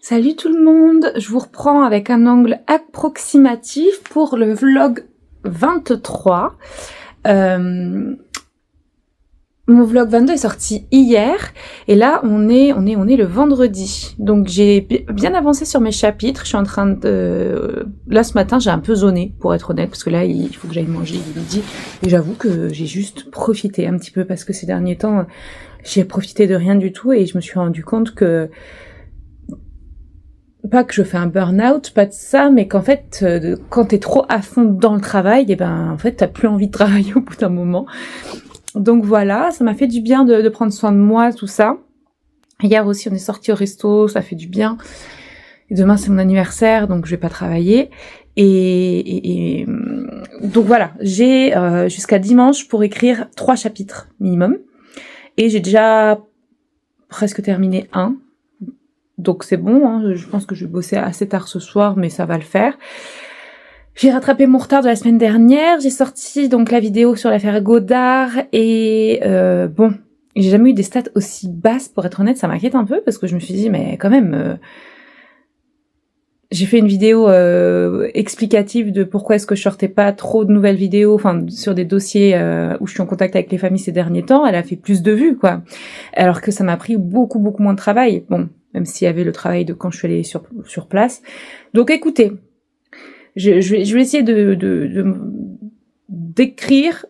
Salut tout le monde, je vous reprends avec un angle approximatif pour le vlog 23. Mon vlog 22 est sorti hier et là on est le vendredi. Donc j'ai bien avancé sur mes chapitres, je suis en train de... Là ce matin j'ai un peu zoné pour être honnête parce que là il faut que j'aille manger midi et j'avoue que j'ai juste profité un petit peu parce que ces derniers temps j'ai profité de rien du tout et je me suis rendu compte que pas que je fais un burn-out, pas de ça, mais qu'en fait, quand t'es trop à fond dans le travail, et ben en fait t'as plus envie de travailler au bout d'un moment. Donc voilà, ça m'a fait du bien de prendre soin de moi, tout ça. Hier aussi, on est sorti au resto, ça fait du bien. Et demain c'est mon anniversaire, donc je vais pas travailler. Et donc voilà, j'ai jusqu'à dimanche pour écrire 3 chapitres minimum. Et j'ai déjà presque terminé un. Donc c'est bon, hein, je pense que je vais bosser assez tard ce soir, mais ça va le faire. J'ai rattrapé mon retard de la semaine dernière, j'ai sorti donc la vidéo sur l'affaire Godard et bon, j'ai jamais eu des stats aussi basses pour être honnête, ça m'inquiète un peu parce que je me suis dit mais quand même, j'ai fait une vidéo explicative de pourquoi est-ce que je sortais pas trop de nouvelles vidéos, enfin sur des dossiers où je suis en contact avec les familles ces derniers temps, elle a fait plus de vues quoi, alors que ça m'a pris beaucoup moins de travail, bon, même s'il y avait le travail de quand je suis allée sur place. Donc écoutez, je vais essayer d'écrire.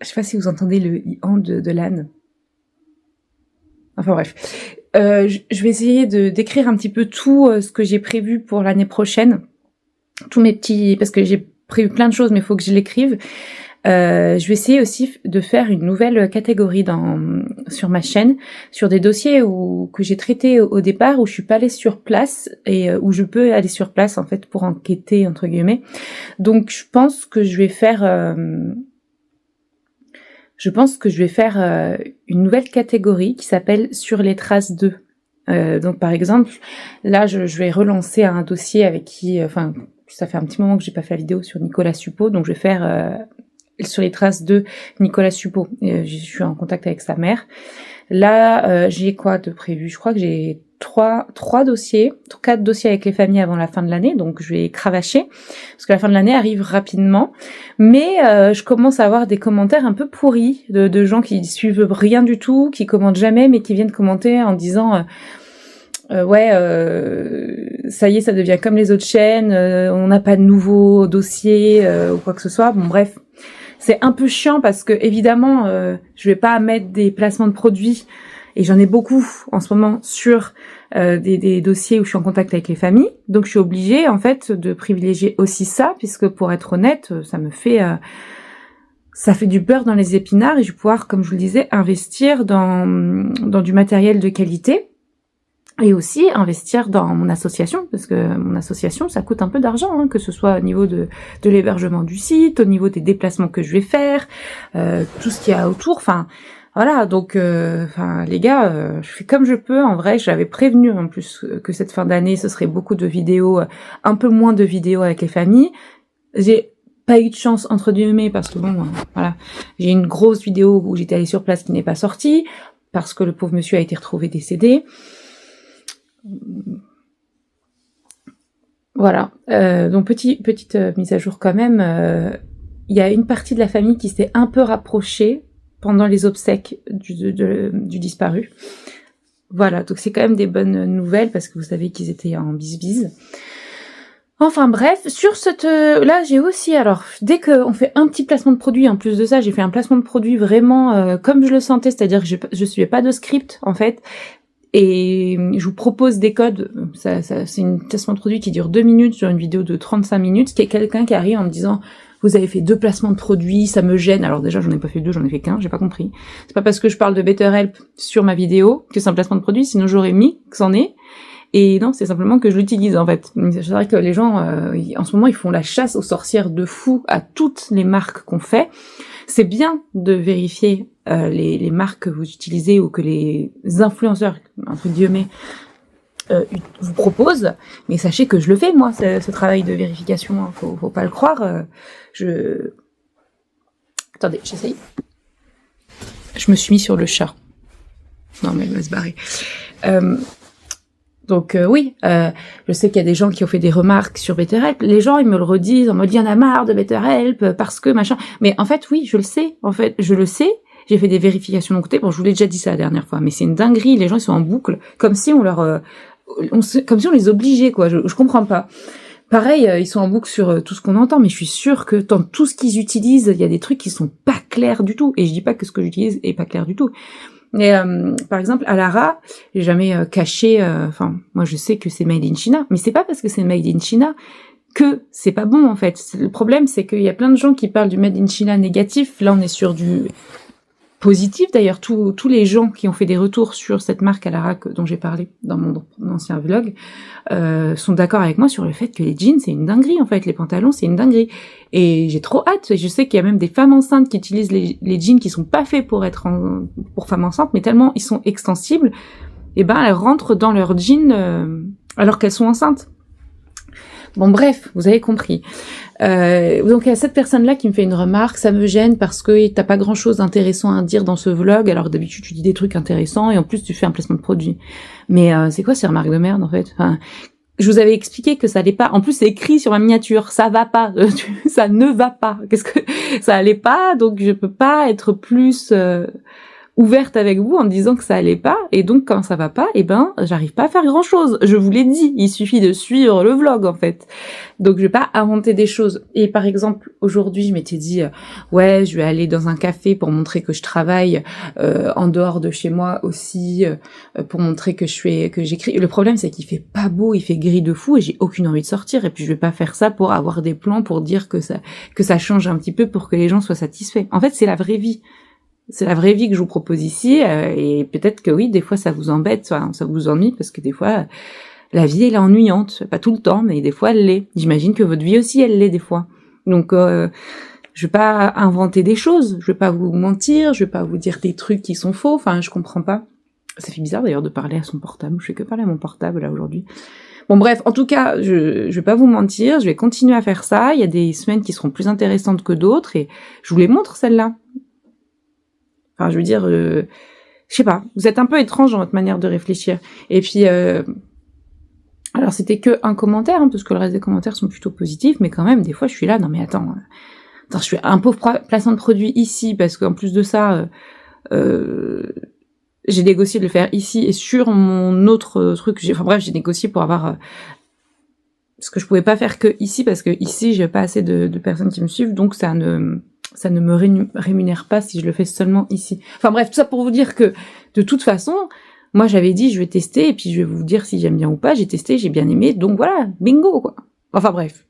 Je sais pas si vous entendez le i-an de l'âne. Enfin bref. Je vais essayer d'écrire un petit peu tout ce que j'ai prévu pour l'année prochaine. Tous mes petits... Parce que j'ai prévu plein de choses, mais il faut que je l'écrive. Je vais essayer aussi de faire une nouvelle catégorie sur ma chaîne, sur des dossiers que j'ai traités au départ, où je suis pas allée sur place et où je peux aller sur place en fait pour enquêter entre guillemets. Donc je pense que je vais faire une nouvelle catégorie qui s'appelle Sur les traces d'eux. Donc par exemple, là je vais relancer un dossier avec qui, enfin ça fait un petit moment que j'ai pas fait la vidéo sur Nicolas Suppot, donc je vais faire sur les traces de Nicolas Suppot. Je suis en contact avec sa mère. Là, j'ai quoi de prévu? Je crois que j'ai 4 dossiers avec les familles avant la fin de l'année, donc je vais cravacher, parce que la fin de l'année arrive rapidement. Mais je commence à avoir des commentaires un peu pourris de gens qui suivent rien du tout, qui commentent jamais, mais qui viennent commenter en disant... ça y est, ça devient comme les autres chaînes, on n'a pas de nouveaux dossiers ou quoi que ce soit. Bon, bref, c'est un peu chiant parce que évidemment, je vais pas mettre des placements de produits et j'en ai beaucoup en ce moment sur des dossiers où je suis en contact avec les familles. Donc, je suis obligée en fait de privilégier aussi ça, puisque pour être honnête, ça fait du beurre dans les épinards et je vais pouvoir, comme je vous le disais, investir dans du matériel de qualité. Et aussi investir dans mon association, parce que mon association, ça coûte un peu d'argent, hein, que ce soit au niveau de l'hébergement du site, au niveau des déplacements que je vais faire, tout ce qu'il y a autour, enfin, voilà, donc, les gars, je fais comme je peux, en vrai, j'avais prévenu en plus que cette fin d'année, ce serait beaucoup de vidéos, un peu moins de vidéos avec les familles. J'ai pas eu de chance, entre guillemets, parce que bon, voilà, j'ai une grosse vidéo où j'étais allée sur place qui n'est pas sortie, parce que le pauvre monsieur a été retrouvé décédé. Voilà, donc petite mise à jour quand même, il y a une partie de la famille qui s'est un peu rapprochée pendant les obsèques du disparu. Voilà, donc c'est quand même des bonnes nouvelles parce que vous savez qu'ils étaient en bise-bise. Enfin bref, sur là j'ai aussi, alors dès qu'on fait un petit placement de produit, en plus de ça j'ai fait un placement de produit vraiment comme je le sentais, c'est-à-dire que je suivais pas de script en fait. Et je vous propose des codes, c'est une placement de produit qui dure 2 minutes sur une vidéo de 35 minutes, qui est quelqu'un qui arrive en me disant vous avez fait 2 placements de produits, ça me gêne. Alors déjà j'en ai pas fait 2, j'en ai fait qu'un, j'ai pas compris. C'est pas parce que je parle de BetterHelp sur ma vidéo que c'est un placement de produit, sinon j'aurais mis que c'en est. Et non, c'est simplement que je l'utilise en fait. C'est vrai que les gens, en ce moment, ils font la chasse aux sorcières de fou à toutes les marques qu'on fait. C'est bien de vérifier les marques que vous utilisez ou que les influenceurs, entre guillemets, vous proposent, mais sachez que je le fais, moi, ce travail de vérification, hein. Faut pas le croire. Attendez, j'essaye. Je me suis mis sur le chat. Non, mais elle va se barrer. Donc oui, je sais qu'il y a des gens qui ont fait des remarques sur BetterHelp. Les gens, ils me le redisent, on me dit, il y en a marre de BetterHelp parce que machin. Mais en fait, oui, je le sais. En fait, je le sais. J'ai fait des vérifications de mon côté. Bon, je vous l'ai déjà dit ça la dernière fois, mais c'est une dinguerie. Les gens, ils sont en boucle, comme si on leur, comme si on les obligeait, quoi. Je comprends pas. Pareil, ils sont en boucle sur tout ce qu'on entend, mais je suis sûre que dans tout ce qu'ils utilisent, il y a des trucs qui sont pas clairs du tout. Et je dis pas que ce que j'utilise est pas clair du tout. Mais par exemple, à Lara, j'ai jamais caché. Enfin, moi, je sais que c'est made in China, mais c'est pas parce que c'est made in China que c'est pas bon en fait. Le problème, c'est qu'il y a plein de gens qui parlent du made in China négatif. Là, on est sur du positif. D'ailleurs, tous les gens qui ont fait des retours sur cette marque Alara dont j'ai parlé dans mon ancien vlog sont d'accord avec moi sur le fait que les jeans, c'est une dinguerie, en fait. Les pantalons, c'est une dinguerie. Et j'ai trop hâte. Je sais qu'il y a même des femmes enceintes qui utilisent les jeans qui sont pas faits pour être pour femmes enceintes, mais tellement ils sont extensibles, et ben elles rentrent dans leurs jeans alors qu'elles sont enceintes. Bon, bref, vous avez compris. Donc, il y a cette personne-là qui me fait une remarque, ça me gêne parce que t'as pas grand-chose d'intéressant à dire dans ce vlog, alors d'habitude, tu dis des trucs intéressants et en plus, tu fais un placement de produit. Mais c'est quoi ces remarques de merde, en fait? Enfin, je vous avais expliqué que ça allait pas. En plus, c'est écrit sur ma miniature, ça va pas. Ça ne va pas. Qu'est-ce que ça allait pas? Donc, je peux pas être plus ouverte avec vous en me disant que ça allait pas, et donc quand ça va pas, eh ben j'arrive pas à faire grand chose. Je vous l'ai dit, il suffit de suivre le vlog en fait. Donc je vais pas inventer des choses. Et par exemple aujourd'hui je m'étais dit ouais je vais aller dans un café pour montrer que je travaille en dehors de chez moi aussi, pour montrer que j'écris. Le problème c'est qu'il fait pas beau, il fait gris de fou et j'ai aucune envie de sortir, et puis je vais pas faire ça pour avoir des plans pour dire que ça change un petit peu pour que les gens soient satisfaits. En fait c'est la vraie vie. C'est la vraie vie que je vous propose ici, et peut-être que oui, des fois ça vous embête, ça vous ennuie, parce que des fois, la vie elle est ennuyante, pas tout le temps, mais des fois elle l'est. J'imagine que votre vie aussi elle l'est des fois. Donc je vais pas inventer des choses, je vais pas vous mentir, je vais pas vous dire des trucs qui sont faux, enfin je comprends pas. Ça fait bizarre d'ailleurs de parler à son portable, je fais que parler à mon portable là aujourd'hui. Bon bref, en tout cas, je vais pas vous mentir, je vais continuer à faire ça, il y a des semaines qui seront plus intéressantes que d'autres, et je vous les montre celles-là. Enfin, je veux dire, je sais pas, vous êtes un peu étrange dans votre manière de réfléchir. Et puis, alors c'était que un commentaire, parce que le reste des commentaires sont plutôt positifs, mais quand même, des fois, je suis là, non mais attends, je fais un pauvre placement de produit ici, parce qu'en plus de ça, j'ai négocié de le faire ici, et sur mon autre truc, j'ai négocié pour avoir... parce que je pouvais pas faire que ici, parce que ici, j'ai pas assez de personnes qui me suivent, donc ça ne me rémunère pas si je le fais seulement ici. Enfin bref, tout ça pour vous dire que, de toute façon, moi j'avais dit je vais tester, et puis je vais vous dire si j'aime bien ou pas, j'ai testé, j'ai bien aimé, donc voilà, bingo quoi. Enfin bref.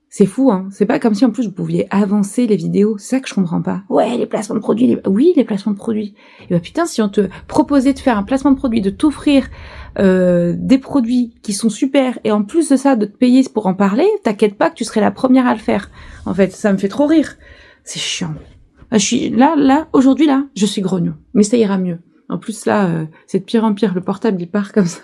C'est fou, hein. C'est pas comme si en plus vous pouviez avancer les vidéos, c'est ça que je comprends pas. Ouais, les placements de produits, oui, les placements de produits. Et bah putain, si on te proposait de faire un placement de produit, de t'offrir des produits qui sont super, et en plus de ça, de te payer pour en parler, t'inquiète pas que tu serais la première à le faire. En fait, ça me fait trop rire. C'est chiant. Je suis là, aujourd'hui là, je suis grognon. Mais ça ira mieux. En plus là, c'est de pire en pire. Le portable, il part comme ça.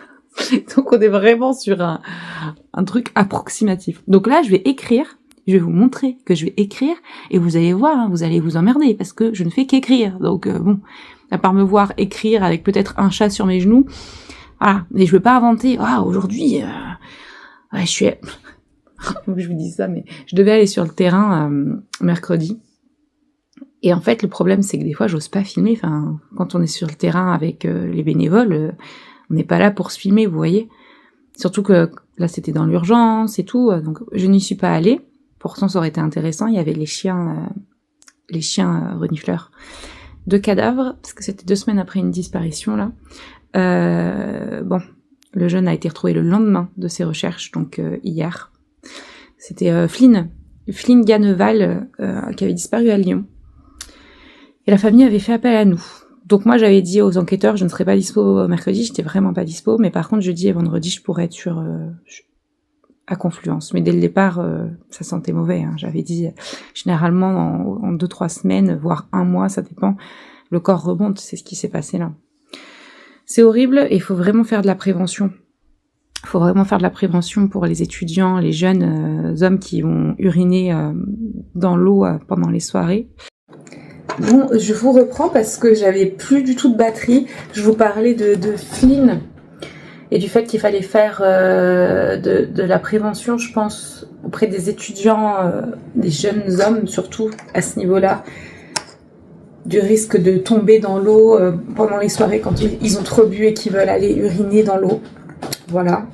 Donc on est vraiment sur un truc approximatif. Donc là, je vais écrire. Je vais vous montrer que je vais écrire. Et vous allez voir, hein, vous allez vous emmerder. Parce que je ne fais qu'écrire. Donc bon, à part me voir écrire avec peut-être un chat sur mes genoux. Voilà. Et je veux pas inventer. Ah, aujourd'hui, ouais, je suis... je vous dis ça, mais je devais aller sur le terrain mercredi. Et en fait, le problème, c'est que des fois, j'ose pas filmer. Enfin, quand on est sur le terrain avec les bénévoles, on n'est pas là pour se filmer, vous voyez. Surtout que là, c'était dans l'urgence et tout, donc je n'y suis pas allée. Pourtant, ça aurait été intéressant. Il y avait les chiens renifleurs de cadavres, parce que c'était 2 semaines après une disparition là. Bon, le jeune a été retrouvé le lendemain de ses recherches, donc hier. C'était Flynn Ganneval, qui avait disparu à Lyon. Et la famille avait fait appel à nous. Donc moi, j'avais dit aux enquêteurs, je ne serais pas dispo mercredi, j'étais vraiment pas dispo, mais par contre, jeudi et vendredi, je pourrais être à Confluence. Mais dès le départ, ça sentait mauvais. Hein. J'avais dit, généralement, en 2-3 semaines, voire 1 mois, ça dépend, le corps remonte, c'est ce qui s'est passé là. C'est horrible, et il faut vraiment faire de la prévention. Il faut vraiment faire de la prévention pour les étudiants, les jeunes hommes qui vont uriner dans l'eau pendant les soirées. Bon, je vous reprends parce que j'avais plus du tout de batterie. Je vous parlais de Flynn et du fait qu'il fallait faire de la prévention, je pense, auprès des étudiants, des jeunes hommes surtout, à ce niveau-là, du risque de tomber dans l'eau pendant les soirées quand ils ont trop bu et qu'ils veulent aller uriner dans l'eau. Voilà.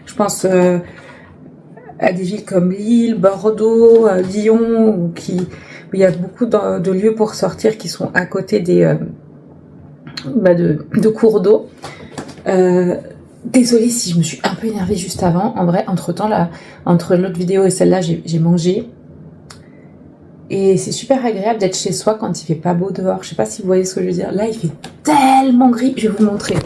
Je pense à des villes comme Lille, Bordeaux, Lyon, où il y a beaucoup de lieux pour sortir qui sont à côté de cours d'eau. Désolée si je me suis un peu énervée juste avant. En vrai, entre-temps, là, entre l'autre vidéo et celle-là, j'ai mangé. Et c'est super agréable d'être chez soi quand il fait pas beau dehors. Je sais pas si vous voyez ce que je veux dire. Là, il fait tellement gris. Je vais vous montrer.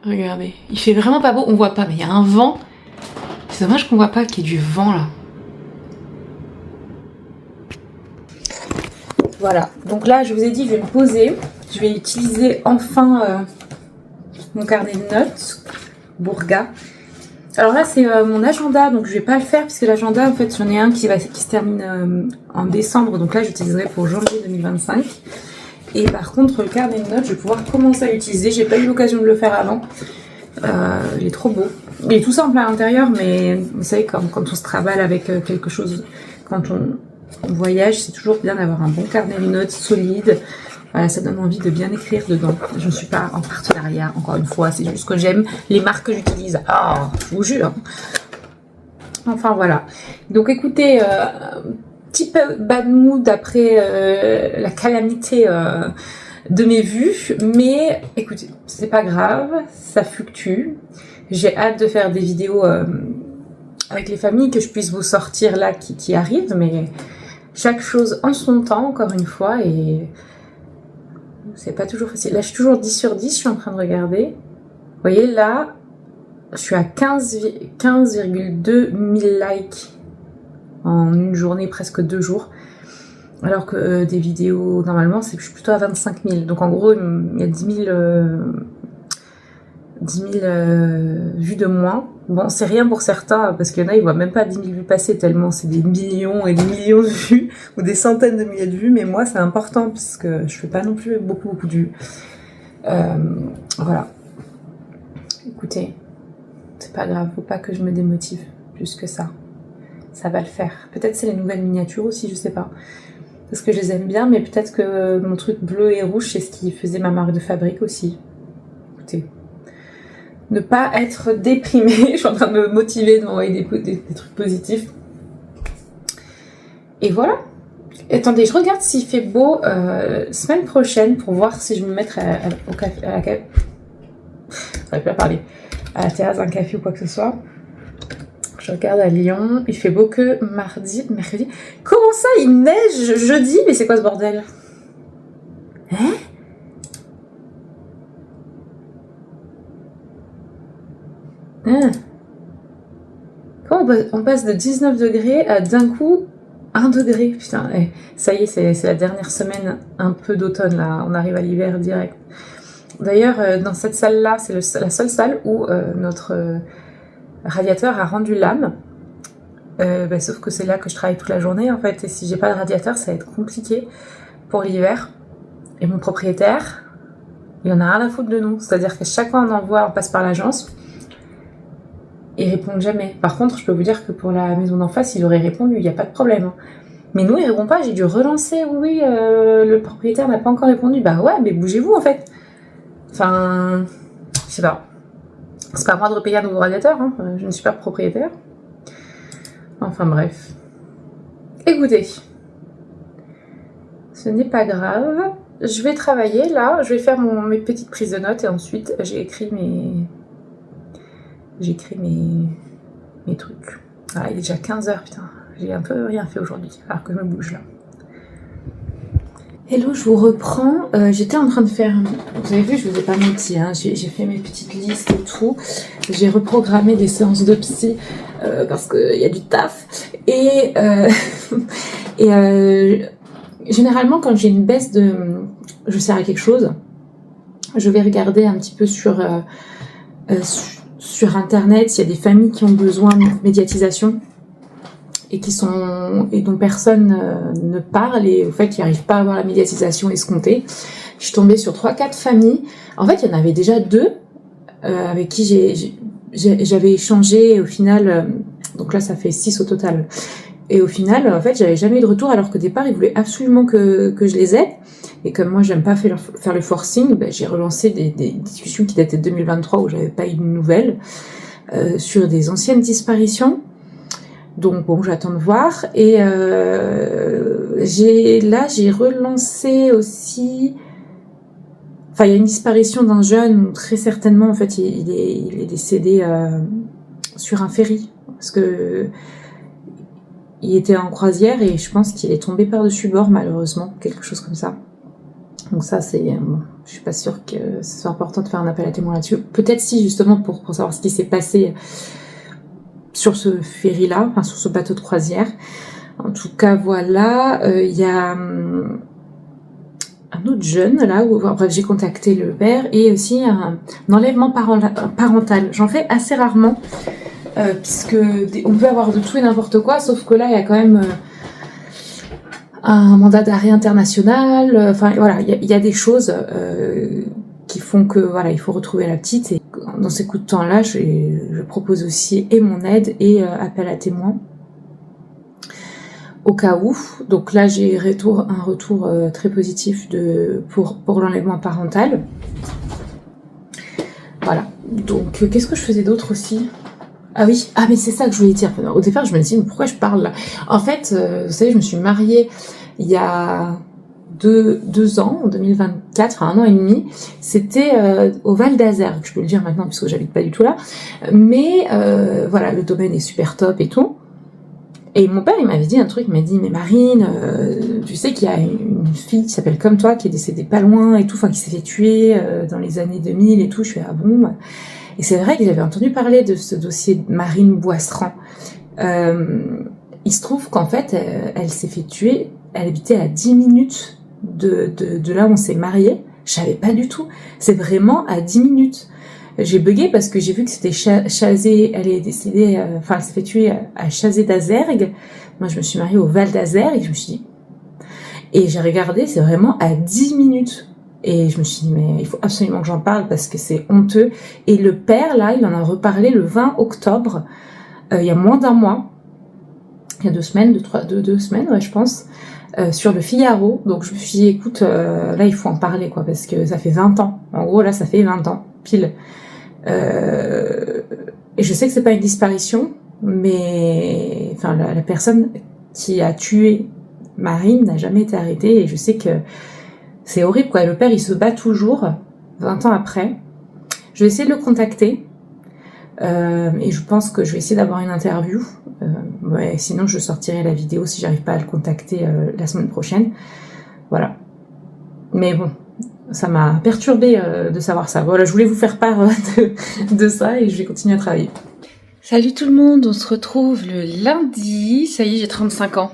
Regardez, il fait vraiment pas beau. On voit pas, mais il y a un vent. C'est dommage qu'on voit pas qu'il y ait du vent là. Voilà. Donc là, je vous ai dit, je vais me poser. Je vais utiliser enfin mon carnet de notes, Bourga. Alors là, c'est mon agenda, donc je vais pas le faire puisque l'agenda, en fait, j'en ai un qui se termine en décembre, donc là, j'utiliserai pour janvier 2025. Et par contre, le carnet de notes, je vais pouvoir commencer à l'utiliser. J'ai pas eu l'occasion de le faire avant. Il est trop beau. Il est tout simple à l'intérieur, mais vous savez, quand on se travaille avec quelque chose, quand on voyage, c'est toujours bien d'avoir un bon carnet de notes solide. Voilà, ça donne envie de bien écrire dedans. Je ne suis pas en partenariat, encore une fois, c'est juste que j'aime les marques que j'utilise. Ah, je vous jure. Enfin voilà. Donc écoutez, petit peu bad mood après la calamité de mes vues, mais écoutez, c'est pas grave, ça fluctue. J'ai hâte de faire des vidéos avec les familles que je puisse vous sortir là qui arrivent, mais chaque chose en son temps, encore une fois, et c'est pas toujours facile. Là, je suis toujours 10 sur 10, je suis en train de regarder. Vous voyez, là, je suis à 15,2 000 likes en une journée, presque 2 jours. Alors que des vidéos, normalement, je suis plutôt à 25 000. Donc, en gros, il y a 10 000 vues de moins. Bon, c'est rien pour certains, parce qu'il y en a, ils voient même pas 10 000 vues passer, tellement c'est des millions et des millions de vues, ou des centaines de milliers de vues, mais moi, c'est important, puisque je fais pas non plus beaucoup de vues. Voilà. Écoutez, c'est pas grave, faut pas que je me démotive plus que ça. Ça va le faire. Peut-être c'est les nouvelles miniatures aussi, je sais pas. Parce que je les aime bien, mais peut-être que mon truc bleu et rouge, c'est ce qui faisait ma marque de fabrique aussi. Écoutez. Ne pas être déprimée. Je suis en train de me motiver, de m'envoyer des trucs positifs. Et voilà. Attendez, je regarde s'il fait beau semaine prochaine pour voir si je me mettrai au café. J'aurais pu parler. À la terrasse d'un café ou quoi que ce soit. Je regarde à Lyon. Il fait beau que mercredi. Comment ça, il neige jeudi? Mais c'est quoi ce bordel? Hein? Quand on passe de 19 degrés à d'un coup 1 degré, putain, ça y est, c'est la dernière semaine un peu d'automne là, on arrive à l'hiver direct. D'ailleurs, dans cette salle-là, c'est la seule salle où notre radiateur a rendu l'âme. Sauf que c'est là que je travaille toute la journée en fait, et si j'ai pas de radiateur, ça va être compliqué pour l'hiver. Et mon propriétaire, il en a rien à foutre de nous, c'est-à-dire que chaque fois on passe par l'agence. Ils répondent jamais. Par contre, je peux vous dire que pour la maison d'en face, il aurait répondu, il n'y a pas de problème. Mais nous, il répond pas, j'ai dû relancer, oui, le propriétaire n'a pas encore répondu. Bah ouais, mais bougez-vous en fait. Enfin, je sais pas. C'est pas à moi de repayer un nouveau radiateur, hein. Je ne suis pas propriétaire. Enfin bref. Écoutez, ce n'est pas grave. Je vais travailler là, je vais faire mes petites prises de notes et ensuite j'écris mes trucs. Ah, il est déjà 15h, putain. J'ai un peu rien fait aujourd'hui, alors que je me bouge là. Hello, je vous reprends. J'étais en train de faire... Vous avez vu, je vous ai pas menti, hein. J'ai fait mes petites listes et tout. J'ai reprogrammé des séances de psy parce qu'il y a du taf. Et généralement, quand j'ai une baisse de... Je sers à quelque chose, je vais regarder un petit peu sur Internet s'il y a des familles qui ont besoin de médiatisation. et dont personne ne parle, et au fait qui n'arrivent pas à avoir la médiatisation escomptée. Je suis tombée sur 3-4 familles. En fait, il y en avait déjà 2 avec qui j'avais échangé, et au final, donc là ça fait 6 au total. Et au final, en fait, j'avais jamais eu de retour, alors qu'au départ, ils voulaient absolument que je les aide. Et comme moi, j'aime pas faire le forcing, ben, j'ai relancé des discussions qui dataient de 2023 où j'avais pas eu de nouvelles sur des anciennes disparitions. Donc bon, j'attends de voir. Et j'ai relancé aussi. Enfin, il y a une disparition d'un jeune où très certainement, en fait, il est décédé sur un ferry, parce que il était en croisière et je pense qu'il est tombé par-dessus bord, malheureusement, quelque chose comme ça. Donc ça, c'est, bon, je suis pas sûre que ce soit important de faire un appel à témoins là-dessus. Peut-être si, justement, pour savoir ce qui s'est passé sur ce ferry-là, enfin sur ce bateau de croisière. En tout cas, voilà, il y a un autre jeune là où, bref, j'ai contacté le père, et aussi un enlèvement parental. J'en fais assez rarement, puisque on peut avoir de tout et n'importe quoi, sauf que là il y a quand même un mandat d'arrêt international. Enfin voilà, il y a des choses qui font que voilà, il faut retrouver la petite, et dans ces coups de temps là, je propose aussi et mon aide et appel à témoins au cas où. Donc là, j'ai un retour très positif pour l'enlèvement parental. Voilà. Donc, qu'est-ce que je faisais d'autre aussi ? Ah oui, mais c'est ça que je voulais dire. Au départ, je me disais, mais pourquoi je parle là ? En fait, vous savez, je me suis mariée il y a 2 ans, en 2024, enfin 1 an et demi. C'était au Val d'Azergues. Je peux le dire maintenant, parce que j'habite pas du tout là. Mais voilà, le domaine est super top et tout. Et mon père, il m'avait dit un truc, il m'a dit, mais Marine, tu sais qu'il y a une fille qui s'appelle comme toi, qui est décédée pas loin et tout, enfin qui s'est fait tuer dans les années 2000 et tout. Je suis ah bon. Et c'est vrai que j'avais entendu parler de ce dossier de Marine Boisseran. Il se trouve qu'en fait, elle s'est fait tuer, elle habitait à 10 minutes de là où on s'est mariés. Je savais pas du tout. C'est vraiment à 10 minutes. J'ai bugué parce que j'ai vu que c'était Chazé, elle est décédée, elle s'est fait tuer à Chazé d'Azergues. Moi, je me suis mariée au Val d'Azergues, et je me suis dit, et j'ai regardé, c'est vraiment à 10 minutes. Et je me suis dit, mais il faut absolument que j'en parle parce que c'est honteux. Et le père, là, il en a reparlé le 20 octobre, il y a moins d'1 mois, il y a 2 semaines, 2 semaines, ouais, je pense, sur le Figaro. Donc je me suis dit, écoute, là, il faut en parler, quoi, parce que ça fait 20 ans. En gros, là, ça fait 20 ans, pile. Et je sais que c'est pas une disparition, mais enfin la personne qui a tué Marine n'a jamais été arrêtée, et je sais que c'est horrible, quoi. Le père, il se bat toujours 20 ans après. Je vais essayer de le contacter, et je pense que je vais essayer d'avoir une interview. Ouais, sinon je sortirai la vidéo si j'arrive pas à le contacter la semaine prochaine. Voilà. Mais bon, ça m'a perturbée de savoir ça. Voilà, je voulais vous faire part de ça, et je vais continuer à travailler. Salut tout le monde, on se retrouve le lundi. Ça y est, j'ai 35 ans.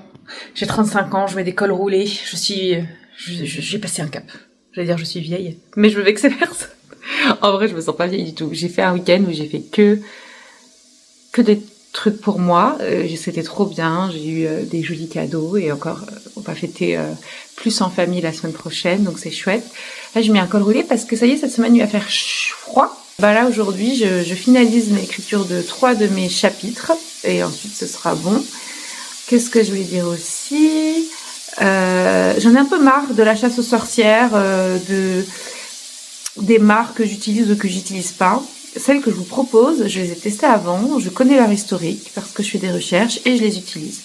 J'ai 35 ans, je mets des cols roulés. J'ai passé un cap. J'allais dire je suis vieille, mais je veux vexer personne. En vrai, je me sens pas vieille du tout. J'ai fait un week-end où j'ai fait que des trucs pour moi. C'était trop bien. J'ai eu des jolis cadeaux, et encore, on va fêter plus en famille la semaine prochaine, donc c'est chouette. Là, je mets un col roulé parce que ça y est, cette semaine, il va faire froid. Là, aujourd'hui, je finalise l'écriture de 3 de mes chapitres, et ensuite, ce sera bon. Qu'est-ce que je voulais dire aussi ? J'en ai un peu marre de la chasse aux sorcières, des marques que j'utilise ou que j'utilise pas. Celles que je vous propose, je les ai testées avant, je connais leur historique parce que je fais des recherches et je les utilise.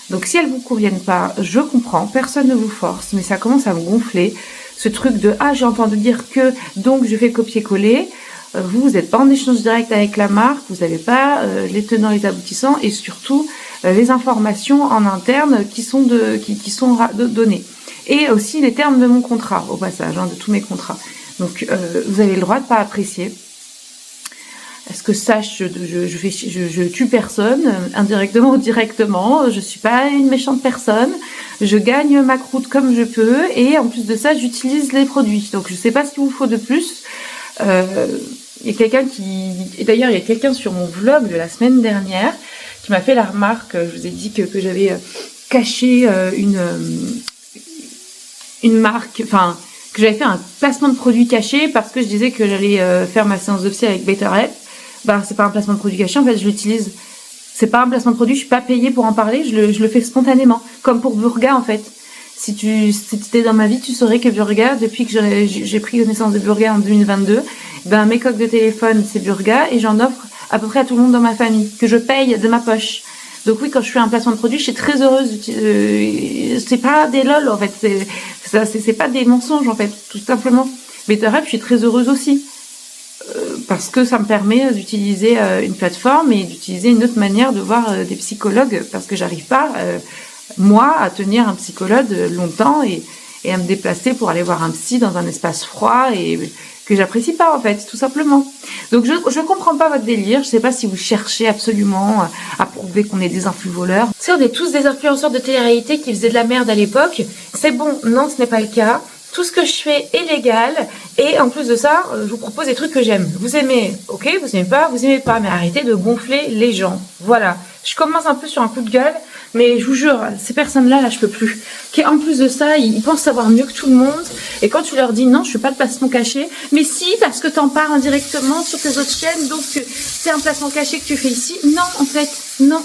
Donc si elles vous conviennent pas, je comprends, personne ne vous force, mais ça commence à me gonfler, ce truc de « Ah, j'ai entendu dire que, donc je fais copier-coller ». Vous n'êtes pas en échange direct avec la marque, vous n'avez pas les tenants, les aboutissants, et surtout les informations en interne qui sont données. Et aussi les termes de mon contrat, au passage, de tous mes contrats. Donc vous avez le droit de pas apprécier. Est-ce que ça, je tue personne, indirectement ou directement. Je suis pas une méchante personne. Je gagne ma croûte comme je peux, et en plus de ça, j'utilise les produits. Donc je sais pas ce qu'il vous faut de plus. Il y a quelqu'un sur mon vlog de la semaine dernière qui m'a fait la remarque. Je vous ai dit que j'avais caché une marque, enfin que j'avais fait un placement de produit caché parce que je disais que j'allais faire ma séance de psy avec Betterhelp. Bah c'est pas un placement de produit caché, en fait je l'utilise. C'est pas un placement de produit, je suis pas payée pour en parler, je le fais spontanément, comme pour Burga en fait. Si tu étais dans ma vie, tu saurais que Burga, depuis que j'ai pris connaissance de Burga en 2022, ben mes coques de téléphone c'est Burga et j'en offre à peu près à tout le monde dans ma famille, que je paye de ma poche. Donc oui, quand je fais un placement de produit, je suis très heureuse. C'est pas des lol en fait, c'est pas des mensonges en fait, tout simplement. Betterhelp, je suis très heureuse aussi parce que ça me permet d'utiliser une plateforme et d'utiliser une autre manière de voir des psychologues parce que j'arrive pas moi à tenir un psychologue longtemps et à me déplacer pour aller voir un psy dans un espace froid et que j'apprécie pas en fait, tout simplement. Donc je comprends pas votre délire, je sais pas si vous cherchez absolument à prouver qu'on est des influvoleurs. Si on est tous des influenceurs de télé-réalité qui faisaient de la merde à l'époque, c'est bon, non ce n'est pas le cas. Tout ce que je fais est légal et en plus de ça, je vous propose des trucs que j'aime. Vous aimez, ok, vous aimez pas, mais arrêtez de gonfler les gens. Voilà. Je commence un peu sur un coup de gueule, mais je vous jure, ces personnes-là, là, je peux plus. Qui en plus de ça, ils pensent savoir mieux que tout le monde. Et quand tu leur dis non, je fais pas de placement caché, mais si, parce que t'en parles indirectement sur tes autres chaînes, donc c'est un placement caché que tu fais ici. Non, en fait, non.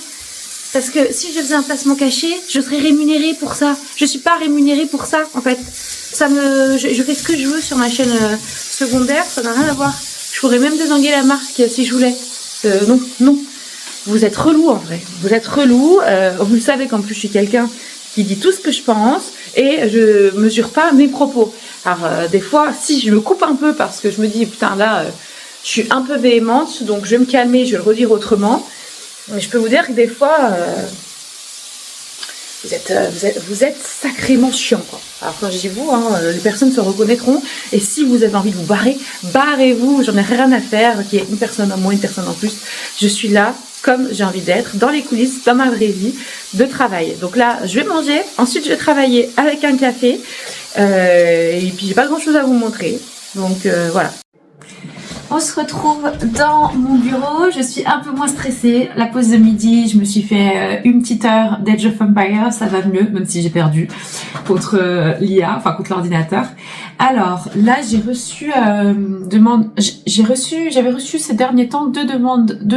Parce que si je faisais un placement caché, je serais rémunérée pour ça. Je suis pas rémunérée pour ça, en fait. Je fais ce que je veux sur ma chaîne secondaire, ça n'a rien à voir. Je pourrais même désanguer la marque si je voulais. Non. Vous êtes relou en vrai. Vous êtes relou. Vous le savez qu'en plus je suis quelqu'un qui dit tout ce que je pense et je mesure pas mes propos. Alors des fois, si je me coupe un peu parce que je me dis putain là, je suis un peu véhémente, donc je vais me calmer, je vais le redire autrement. Mais je peux vous dire que des fois, vous êtes sacrément chiant, quoi. Alors quand je dis vous, les personnes se reconnaîtront. Et si vous avez envie de vous barrer, barrez-vous. J'en ai rien à faire qu'il y ait une personne en moins, une personne en plus. Je suis là comme j'ai envie d'être, dans les coulisses, dans ma vraie vie, de travail. Donc là, je vais manger. Ensuite, je vais travailler avec un café. Et puis, j'ai pas grand-chose à vous montrer. Donc voilà. On se retrouve dans mon bureau, je suis un peu moins stressée. La pause de midi, je me suis fait une petite heure d'Age of Empires, ça va mieux, même si j'ai perdu contre l'IA, enfin contre l'ordinateur. Alors là, j'avais reçu ces derniers temps deux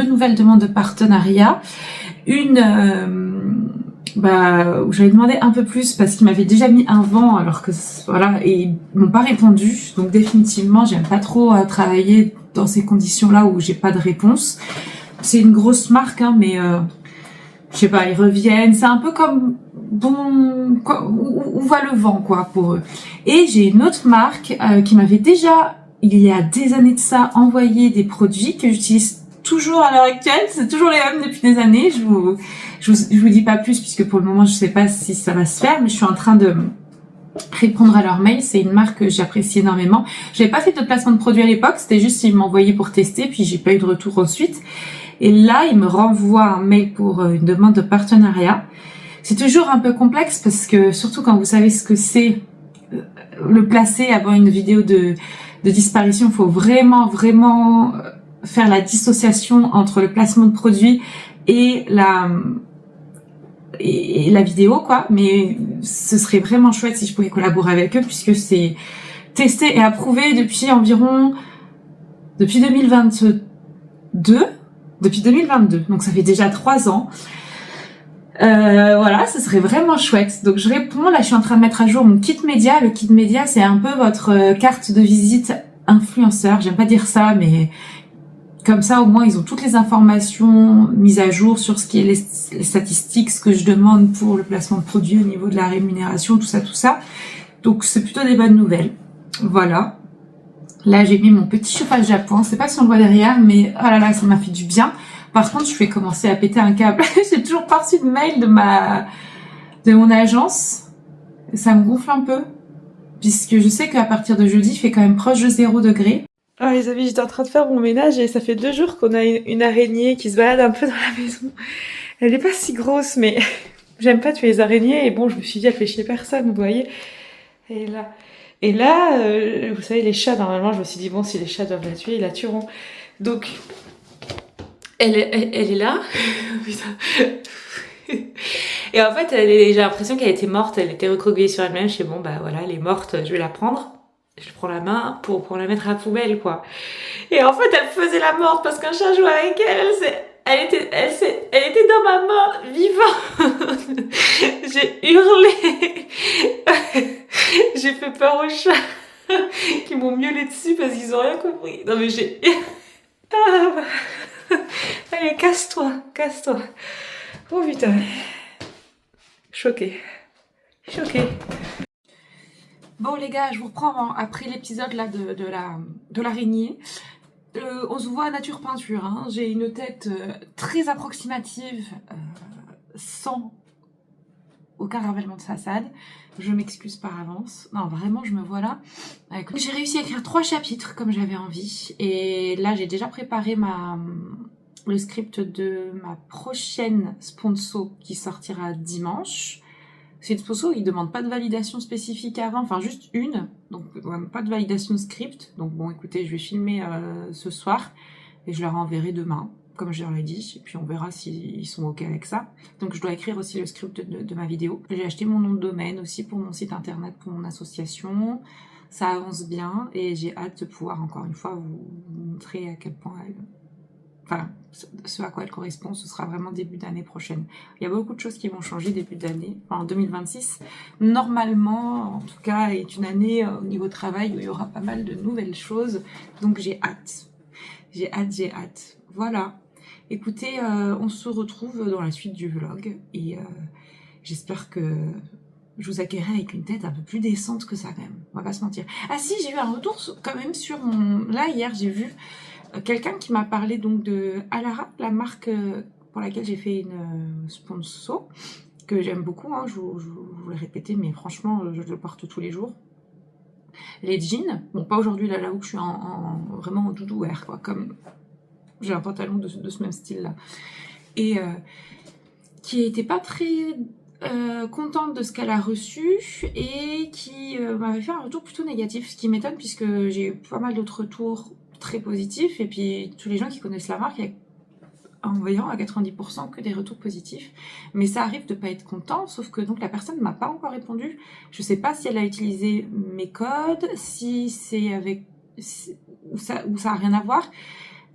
nouvelles demandes de partenariat. Une où j'avais demandé un peu plus parce qu'ils m'avaient déjà mis un vent alors que voilà et ils m'ont pas répondu. Donc définitivement, j'aime pas trop travailler dans ces conditions-là où j'ai pas de réponse. C'est une grosse marque mais je sais pas, ils reviennent, c'est un peu comme bon quoi, où va le vent quoi pour eux. Et j'ai une autre marque qui m'avait déjà il y a des années de ça envoyé des produits que j'utilise toujours à l'heure actuelle, c'est toujours les mêmes depuis des années. Je vous dis pas plus puisque pour le moment je sais pas si ça va se faire, mais je suis en train de répondre à leur mail. C'est une marque que j'apprécie énormément. J'avais pas fait de placement de produit à l'époque, c'était juste ils m'envoyaient pour tester, puis j'ai pas eu de retour ensuite. Et là, ils me renvoient un mail pour une demande de partenariat. C'est toujours un peu complexe parce que surtout quand vous savez ce que c'est le placer avant une vidéo de disparition, il faut vraiment faire la dissociation entre le placement de produit et la vidéo quoi, mais ce serait vraiment chouette si je pouvais collaborer avec eux puisque c'est testé et approuvé depuis 2022, donc ça fait déjà 3 ans. Voilà, ce serait vraiment chouette. Donc je réponds, là je suis en train de mettre à jour mon kit média. Le kit média, c'est un peu votre carte de visite influenceur, j'aime pas dire ça, mais comme ça au moins ils ont toutes les informations mises à jour sur ce qui est les statistiques, ce que je demande pour le placement de produits au niveau de la rémunération, tout ça. Donc c'est plutôt des bonnes nouvelles. Voilà. Là j'ai mis mon petit chauffage à point, c'est pas si on le voit derrière, mais oh là là, ça m'a fait du bien. Par contre, je vais commencer à péter un câble. J'ai toujours pas reçu de mail de mon agence. Ça me gonfle un peu. Puisque je sais qu'à partir de jeudi, il fait quand même proche de 0 degré. Ah les amis, j'étais en train de faire mon ménage et ça fait 2 jours qu'on a une araignée qui se balade un peu dans la maison. Elle est pas si grosse, mais j'aime pas tuer les araignées. Et bon, je me suis dit, elle fait chier personne, vous voyez. Et là, vous savez, les chats, normalement, je me suis dit, bon, si les chats doivent la tuer, ils la tueront. Donc, elle est là. Putain. Et en fait, j'ai l'impression qu'elle était morte, elle était recroquevillée sur elle-même. Je sais, bon, bah voilà, elle est morte, je vais la prendre. Je prends la main pour la mettre à la poubelle, quoi. Et en fait, elle faisait la morte parce qu'un chat jouait avec elle. Elle était dans ma main, vivante. J'ai hurlé. J'ai fait peur aux chats qui m'ont miaulé dessus parce qu'ils ont rien compris. Non mais j'ai... Ah, allez, casse-toi, casse-toi. Oh putain. Choquée. Choquée. Bon les gars, je vous reprends après l'épisode là de l'araignée. On se voit à nature peinture. Hein. J'ai une tête très approximative, sans aucun ravalement de façade. Je m'excuse par avance. Non, vraiment, je me vois là. J'ai réussi à écrire 3 chapitres comme j'avais envie. Et là, j'ai déjà préparé le script de ma prochaine sponsor qui sortira dimanche. C'est une sponsor, ils ne demandent pas de validation spécifique avant, enfin juste une, donc pas de validation script. Donc bon, écoutez, je vais filmer ce soir et je leur enverrai demain, comme je leur ai dit, et puis on verra s'ils sont ok avec ça. Donc je dois écrire aussi le script de ma vidéo. J'ai acheté mon nom de domaine aussi pour mon site internet, pour mon association. Ça avance bien et j'ai hâte de pouvoir encore une fois vous montrer à quel point enfin, ce à quoi elle correspond, ce sera vraiment début d'année prochaine. Il y a beaucoup de choses qui vont changer début d'année, enfin, en 2026. Normalement, en tout cas, est une année au niveau travail où il y aura pas mal de nouvelles choses. Donc j'ai hâte. J'ai hâte, j'ai hâte. Voilà. Écoutez, on se retrouve dans la suite du vlog et j'espère que je vous accueillerai avec une tête un peu plus décente que ça quand même. On va pas se mentir. Ah si, j'ai eu un retour quand même sur mon... Là, hier, j'ai vu quelqu'un qui m'a parlé donc de Alara, la marque pour laquelle j'ai fait une sponsor, que j'aime beaucoup, hein, je vous l'ai répété, mais franchement, je le porte tous les jours. Les jeans, bon pas aujourd'hui là où je suis vraiment en doudou wear, quoi, comme j'ai un pantalon de ce même style là. Et qui était pas très contente de ce qu'elle a reçu et qui m'avait fait un retour plutôt négatif, ce qui m'étonne puisque j'ai eu pas mal d'autres retours très positifs et puis tous les gens qui connaissent la marque, en voyant à 90% que des retours positifs, mais ça arrive de pas être content, sauf que donc la personne ne m'a pas encore répondu. Je sais pas si elle a utilisé mes codes, si c'est avec ou ça a rien à voir.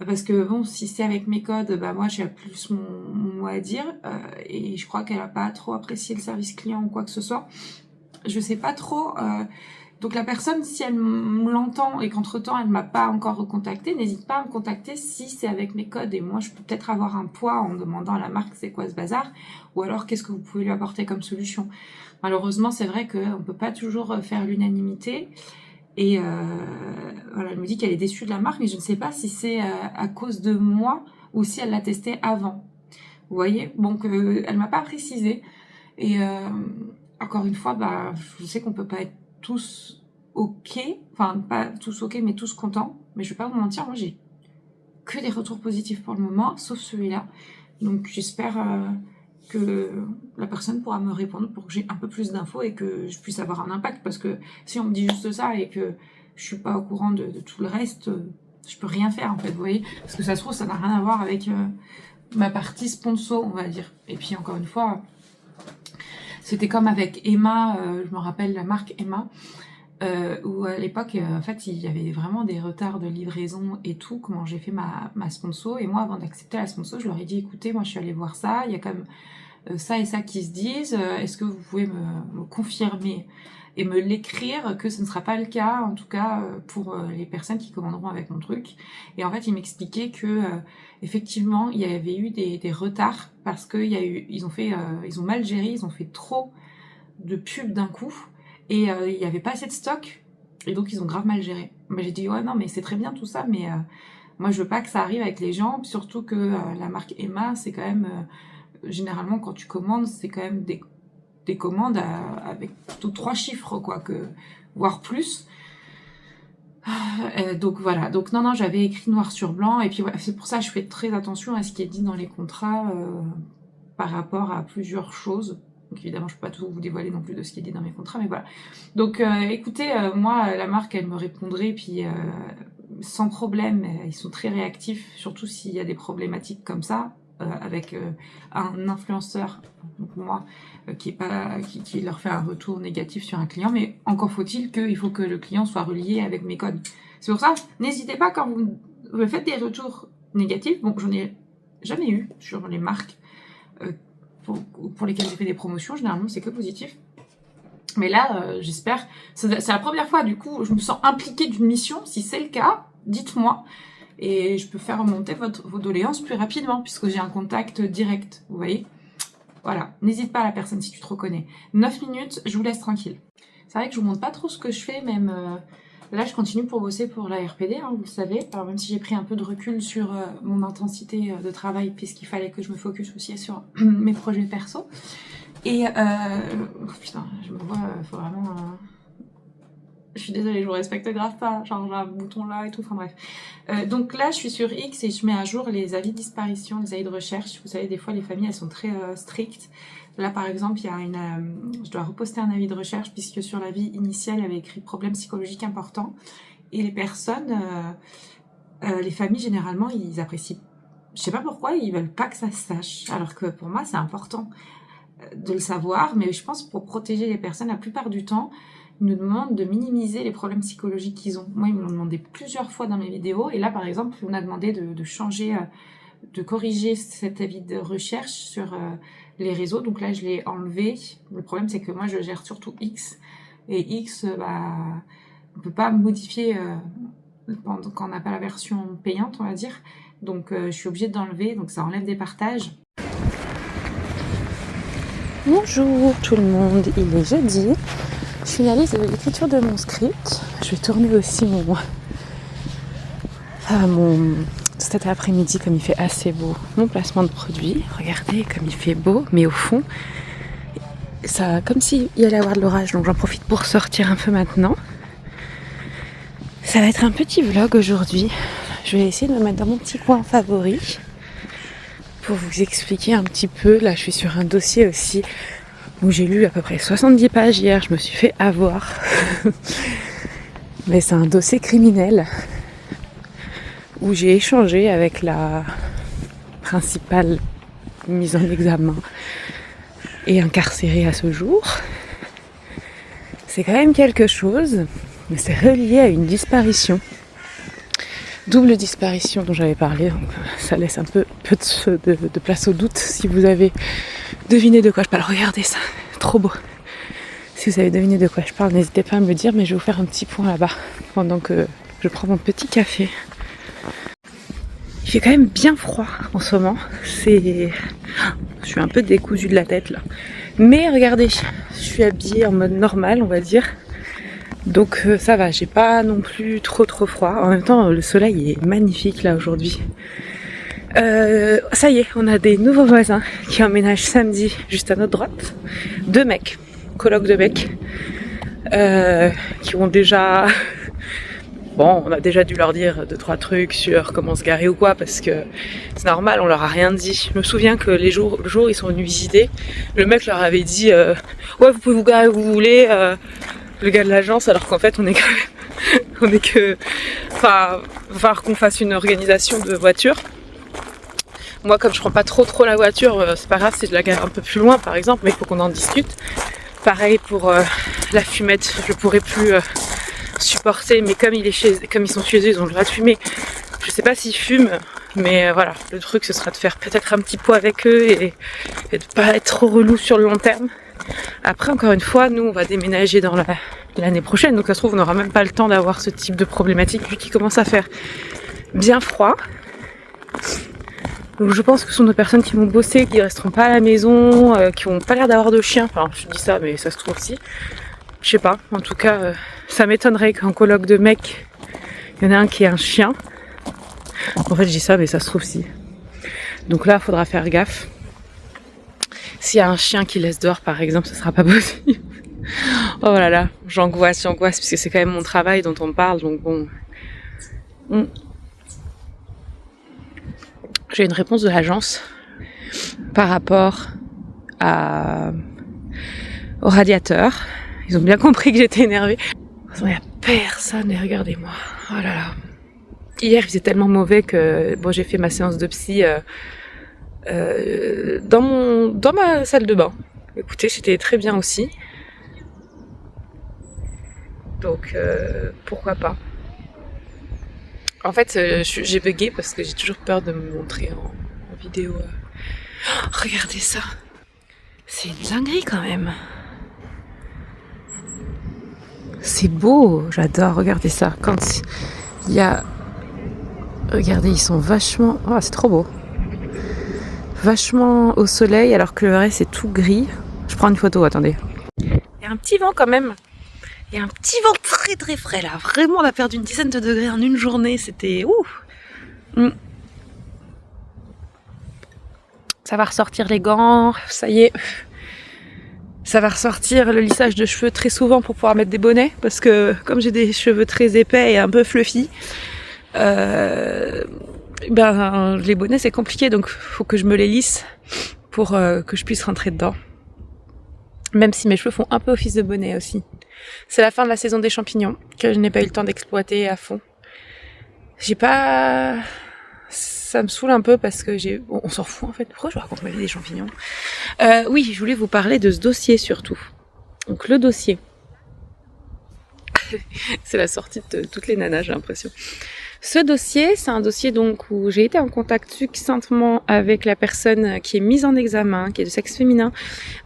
Parce que bon, si c'est avec mes codes, bah moi j'ai plus mon mot à dire et je crois qu'elle a pas trop apprécié le service client ou quoi que ce soit. Je sais pas trop. Donc la personne, si elle l'entend et qu'entre-temps elle m'a pas encore recontacté, n'hésite pas à me contacter si c'est avec mes codes et moi je peux peut-être avoir un poids en demandant à la marque c'est quoi ce bazar ou alors qu'est-ce que vous pouvez lui apporter comme solution. Malheureusement, c'est vrai qu'on peut pas toujours faire l'unanimité. Et voilà, elle me dit qu'elle est déçue de la marque, mais je ne sais pas si c'est à cause de moi ou si elle l'a testé avant. Vous voyez, donc elle m'a pas précisé. Et encore une fois, bah, je sais qu'on peut pas être tous ok, enfin pas tous ok, mais tous contents. Mais je vais pas vous mentir, moi j'ai que des retours positifs pour le moment, sauf celui-là. Donc j'espère que la personne pourra me répondre pour que j'ai un peu plus d'infos et que je puisse avoir un impact. Parce que si on me dit juste ça et que je suis pas au courant de tout le reste, je peux rien faire en fait, vous voyez. Parce que ça se trouve, ça n'a rien à voir avec ma partie sponsor, on va dire. Et puis encore une fois, c'était comme avec Emma, je me rappelle la marque Emma, où à l'époque, en fait, il y avait vraiment des retards de livraison et tout, comment j'ai fait ma sponsor. Et moi, avant d'accepter la sponsor, je leur ai dit, écoutez, moi je suis allée voir ça, il y a quand même ça et ça qui se disent, est-ce que vous pouvez me confirmer et me l'écrire que ce ne sera pas le cas, en tout cas pour les personnes qui commanderont avec mon truc. Et en fait, ils m'expliquaient que effectivement, il y avait eu des retards parce que ils ont mal géré, ils ont fait trop de pubs d'un coup et il n'y avait pas assez de stock et donc ils ont grave mal géré. Mais j'ai dit ouais non mais c'est très bien tout ça, mais moi je veux pas que ça arrive avec les gens, surtout que la marque Emma c'est quand même généralement quand tu commandes c'est quand même des commandes avec 3 chiffres quoi, voire plus. Donc voilà, donc non j'avais écrit noir sur blanc et puis voilà, c'est pour ça que je fais très attention à ce qui est dit dans les contrats par rapport à plusieurs choses. Donc évidemment je peux pas tout vous dévoiler non plus de ce qui est dit dans mes contrats, mais voilà. Donc écoutez, moi la marque elle me répondrait puis sans problème, ils sont très réactifs, surtout s'il y a des problématiques comme ça, avec un influenceur, donc moi, qui leur fait un retour négatif sur un client, mais encore faut-il qu'il faut que le client soit relié avec mes codes. C'est pour ça, n'hésitez pas quand vous faites des retours négatifs, bon, j'en ai jamais eu sur les marques pour lesquelles j'ai fait des promotions, généralement c'est que positif. Mais là, j'espère, c'est la première fois, du coup, je me sens impliquée d'une mission. Si c'est le cas, dites-moi. Et je peux faire remonter vos doléances plus rapidement, puisque j'ai un contact direct, vous voyez. Voilà, n'hésite pas à la personne si tu te reconnais. 9 minutes, je vous laisse tranquille. C'est vrai que je vous montre pas trop ce que je fais, même... là, je continue pour bosser pour la RPD, hein, vous le savez. Alors, même si j'ai pris un peu de recul sur mon intensité de travail, puisqu'il fallait que je me focus aussi sur mes projets perso. Et putain, je me vois, faut vraiment... Je suis désolée, je vous respecte grave pas, genre j'ai un bouton là et tout, enfin bref. Donc là, je suis sur X et je mets à jour les avis de disparition, les avis de recherche. Vous savez, des fois, les familles, elles sont très strictes. Là, par exemple, il y a je dois reposter un avis de recherche puisque sur l'avis initial, il y avait écrit problème psychologique important. Et les personnes, les familles, généralement, ils apprécient... Je sais pas pourquoi, ils veulent pas que ça se sache. Alors que pour moi, c'est important de le savoir, mais je pense pour protéger les personnes, la plupart du temps, ils nous demandent de minimiser les problèmes psychologiques qu'ils ont. Moi, ils me l'ont demandé plusieurs fois dans mes vidéos, et là, par exemple, on a demandé de changer, de corriger cet avis de recherche sur les réseaux, donc là, je l'ai enlevé. Le problème, c'est que moi, je gère surtout X, et X, on peut pas modifier quand on n'a pas la version payante, on va dire, donc je suis obligée d'enlever, donc ça enlève des partages. Bonjour tout le monde, il est jeudi, je finalise l'écriture de mon script, je vais tourner aussi cet après-midi comme il fait assez beau, mon placement de produit, regardez comme il fait beau, mais au fond, ça comme s'il y allait avoir de l'orage, donc j'en profite pour sortir un peu maintenant. Ça va être un petit vlog aujourd'hui, je vais essayer de me mettre dans mon petit coin favori. Pour vous expliquer un petit peu, là je suis sur un dossier aussi où j'ai lu à peu près 70 pages hier, je me suis fait avoir. Mais c'est un dossier criminel où j'ai échangé avec la principale mise en examen et incarcérée à ce jour. C'est quand même quelque chose, mais c'est relié à une disparition. Double disparition dont j'avais parlé, donc ça laisse un peu de place au doute si vous avez deviné de quoi je parle. Regardez ça, trop beau. Si vous avez deviné de quoi je parle, n'hésitez pas à me le dire, mais je vais vous faire un petit point là-bas pendant que je prends mon petit café. Il fait quand même bien froid en ce moment. Je suis un peu décousue de la tête là. Mais regardez, je suis habillée en mode normal, on va dire. Donc ça va, j'ai pas non plus trop froid. En même temps, le soleil est magnifique là aujourd'hui. Ça y est, on a des nouveaux voisins qui emménagent samedi juste à notre droite. 2 mecs, coloc de mecs, qui ont déjà... Bon, on a déjà dû leur dire 2-3 trucs sur comment se garer ou quoi, parce que c'est normal, on leur a rien dit. Je me souviens que le jour où ils sont venus visiter, le mec leur avait dit ouais, vous pouvez vous garer où vous voulez, le gars de l'agence, alors qu'en fait on est que enfin, va falloir qu'on fasse une organisation de voiture. Moi, comme je prends pas trop la voiture, c'est pas grave si je la gare un peu plus loin par exemple, mais il faut qu'on en discute. Pareil pour la fumette, je pourrais plus supporter, mais comme ils sont chez eux, ils ont le droit de fumer. Je sais pas s'ils fument, mais voilà, le truc ce sera de faire peut-être un petit pot avec eux et de pas être trop relou sur le long terme. Après, encore une fois, nous on va déménager dans l'année prochaine, donc ça se trouve on n'aura même pas le temps d'avoir ce type de problématique vu qu'il commence à faire bien froid. Donc je pense que ce sont des personnes qui vont bosser, qui resteront pas à la maison, qui ont pas l'air d'avoir de chien. Enfin, je dis ça, mais ça se trouve aussi. Je sais pas. En tout cas, ça m'étonnerait qu'en coloc de mecs, il y en ait un qui ait un chien. En fait, je dis ça, mais ça se trouve si. Donc là, il faudra faire gaffe. S'il y a un chien qui laisse dehors, par exemple, ce sera pas possible. Oh là là, j'angoisse, parce que c'est quand même mon travail dont on parle, donc bon. J'ai une réponse de l'agence par rapport au radiateur. Ils ont bien compris que j'étais énervée. De toute façon, il n'y a personne et regardez-moi. Oh là là. Hier, il faisait tellement mauvais que bon, j'ai fait ma séance de psy dans ma salle de bain. Écoutez, c'était très bien aussi. Donc, pourquoi pas. En fait, j'ai bugué parce que j'ai toujours peur de me montrer en vidéo. Oh, regardez ça. C'est une dinguerie quand même. C'est beau, j'adore, regardez ça. Quand il y a... Regardez, ils sont vachement... Oh, c'est trop beau. Vachement au soleil alors que le reste c'est tout gris. Je prends une photo, attendez. Il y a un petit vent quand même. Il y a un petit vent très très frais là. Vraiment, on a perdu une dizaine de degrés en une journée. C'était... Ça va ressortir les gants, ça y est. Ça va ressortir le lissage de cheveux très souvent pour pouvoir mettre des bonnets. Parce que comme j'ai des cheveux très épais et un peu fluffy, les bonnets c'est compliqué, donc faut que je me les lisse pour que je puisse rentrer dedans. Même si mes cheveux font un peu office de bonnet aussi. C'est la fin de la saison des champignons que je n'ai pas eu le temps d'exploiter à fond. Ça me saoule un peu parce que on s'en fout en fait. Pourquoi je raconte ma vie des champignons ? Oui, je voulais vous parler de ce dossier surtout. Donc le dossier. C'est la sortie de toutes les nanas, j'ai l'impression. Ce dossier, c'est un dossier donc où j'ai été en contact succinctement avec la personne qui est mise en examen, qui est de sexe féminin,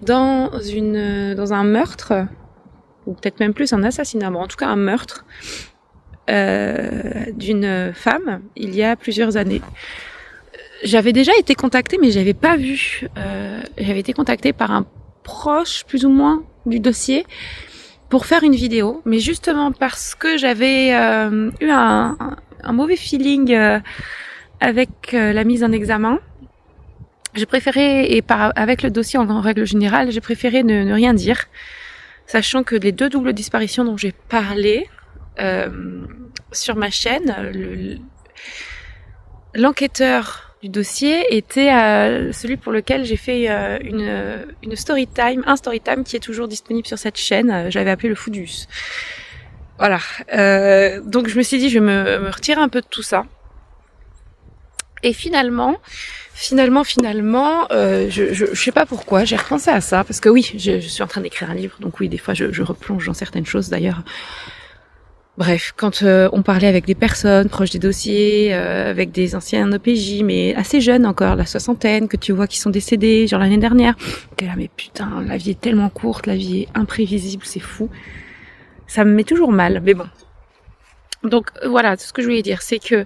dans un meurtre, ou peut-être même plus un assassinat, bon, en tout cas un meurtre d'une femme il y a plusieurs années. J'avais déjà été contactée, mais j'avais pas vu. J'avais été contactée par un proche, plus ou moins, du dossier, pour faire une vidéo, mais justement parce que j'avais eu un mauvais feeling avec la mise en examen, j'ai préféré, avec le dossier en règle générale, j'ai préféré ne rien dire, sachant que les 2 doubles disparitions dont j'ai parlé sur ma chaîne, l'enquêteur du dossier était celui pour lequel j'ai fait un story time qui est toujours disponible sur cette chaîne. J'avais appelé le Foudus. Voilà. Donc je me suis dit, je vais me retirer un peu de tout ça. Et finalement, je sais pas pourquoi, j'ai repensé à ça, parce que oui, je suis en train d'écrire un livre, donc oui, des fois je replonge dans certaines choses d'ailleurs. Bref, quand on parlait avec des personnes proches des dossiers, avec des anciens OPJ, mais assez jeunes encore, la soixantaine, que tu vois qui sont décédés, genre l'année dernière, t'es là, mais putain, la vie est tellement courte, la vie est imprévisible, c'est fou. Ça me met toujours mal, mais bon. Donc voilà, ce que je voulais dire, c'est que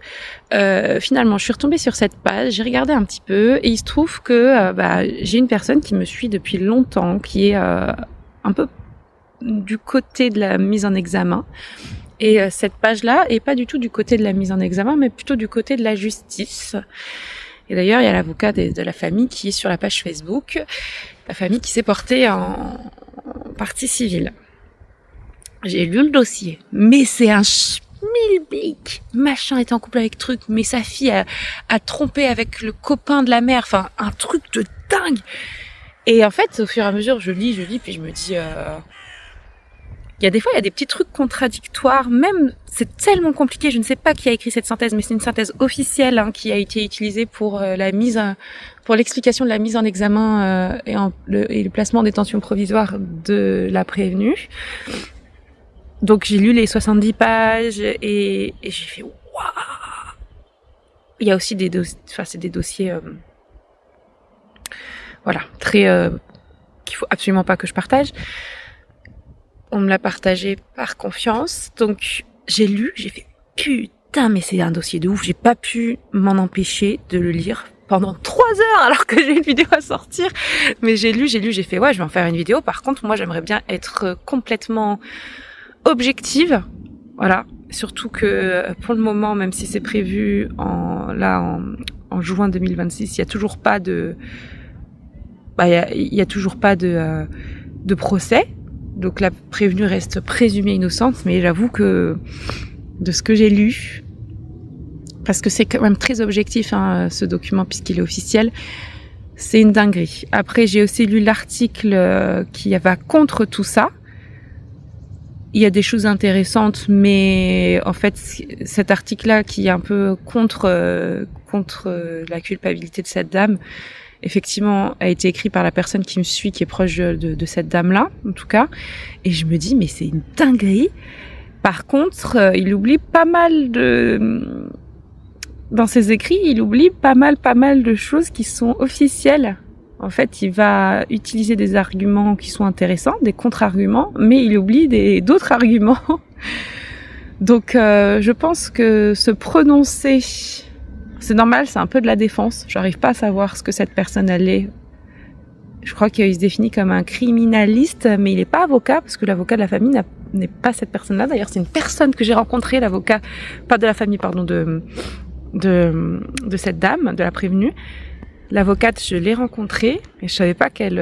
finalement, je suis retombée sur cette page, j'ai regardé un petit peu, et il se trouve que j'ai une personne qui me suit depuis longtemps, qui est un peu du côté de la mise en examen. Et cette page-là est pas du tout du côté de la mise en examen, mais plutôt du côté de la justice. Et d'ailleurs, il y a l'avocat de la famille qui est sur la page Facebook, la famille qui s'est portée en partie civile. J'ai lu le dossier, mais c'est un schmilblick. Machin est en couple avec truc, mais sa fille a trompé avec le copain de la mère. Enfin, un truc de dingue. Et en fait, au fur et à mesure, je lis, puis je me dis... Il y a des fois, il y a des petits trucs contradictoires. Même, c'est tellement compliqué. Je ne sais pas qui a écrit cette synthèse, mais c'est une synthèse officielle qui a été utilisée pour pour l'explication de la mise en examen et le placement en détention provisoire de la prévenue. Donc, j'ai lu les 70 pages et j'ai fait waouh. Il y a aussi des dossiers, voilà, très qu'il faut absolument pas que je partage. On me l'a partagé par confiance, donc j'ai lu, j'ai fait putain, mais c'est un dossier de ouf, j'ai pas pu m'en empêcher de le lire pendant 3 heures alors que j'ai une vidéo à sortir. Mais j'ai lu, j'ai fait ouais, je vais en faire une vidéo. Par contre, moi j'aimerais bien être complètement objective, voilà. Surtout que pour le moment, même si c'est prévu en juin 2026, il y a toujours pas de, il y a toujours pas de procès. Donc la prévenue reste présumée innocente, mais j'avoue que de ce que j'ai lu, parce que c'est quand même très objectif ce document puisqu'il est officiel, c'est une dinguerie. Après j'ai aussi lu l'article qui va contre tout ça, il y a des choses intéressantes, mais en fait, cet article-là qui est un peu contre la culpabilité de cette dame, effectivement, a été écrit par la personne qui me suit, qui est proche de cette dame-là, en tout cas. Et je me dis, mais c'est une dinguerie. Par contre, il oublie pas mal dans ses écrits, il oublie pas mal de choses qui sont officielles. En fait, il va utiliser des arguments qui sont intéressants, des contre-arguments, mais il oublie d'autres arguments. Donc, je pense que se prononcer, c'est normal, c'est un peu de la défense. J'arrive pas à savoir ce que cette personne elle est. Je crois qu'il se définit comme un criminaliste, mais il n'est pas avocat, parce que l'avocat de la famille n'est pas cette personne-là. D'ailleurs, c'est une personne que j'ai rencontrée, l'avocat, pas de la famille, pardon, de cette dame, de la prévenue. L'avocate, je l'ai rencontrée et je savais pas qu'elle...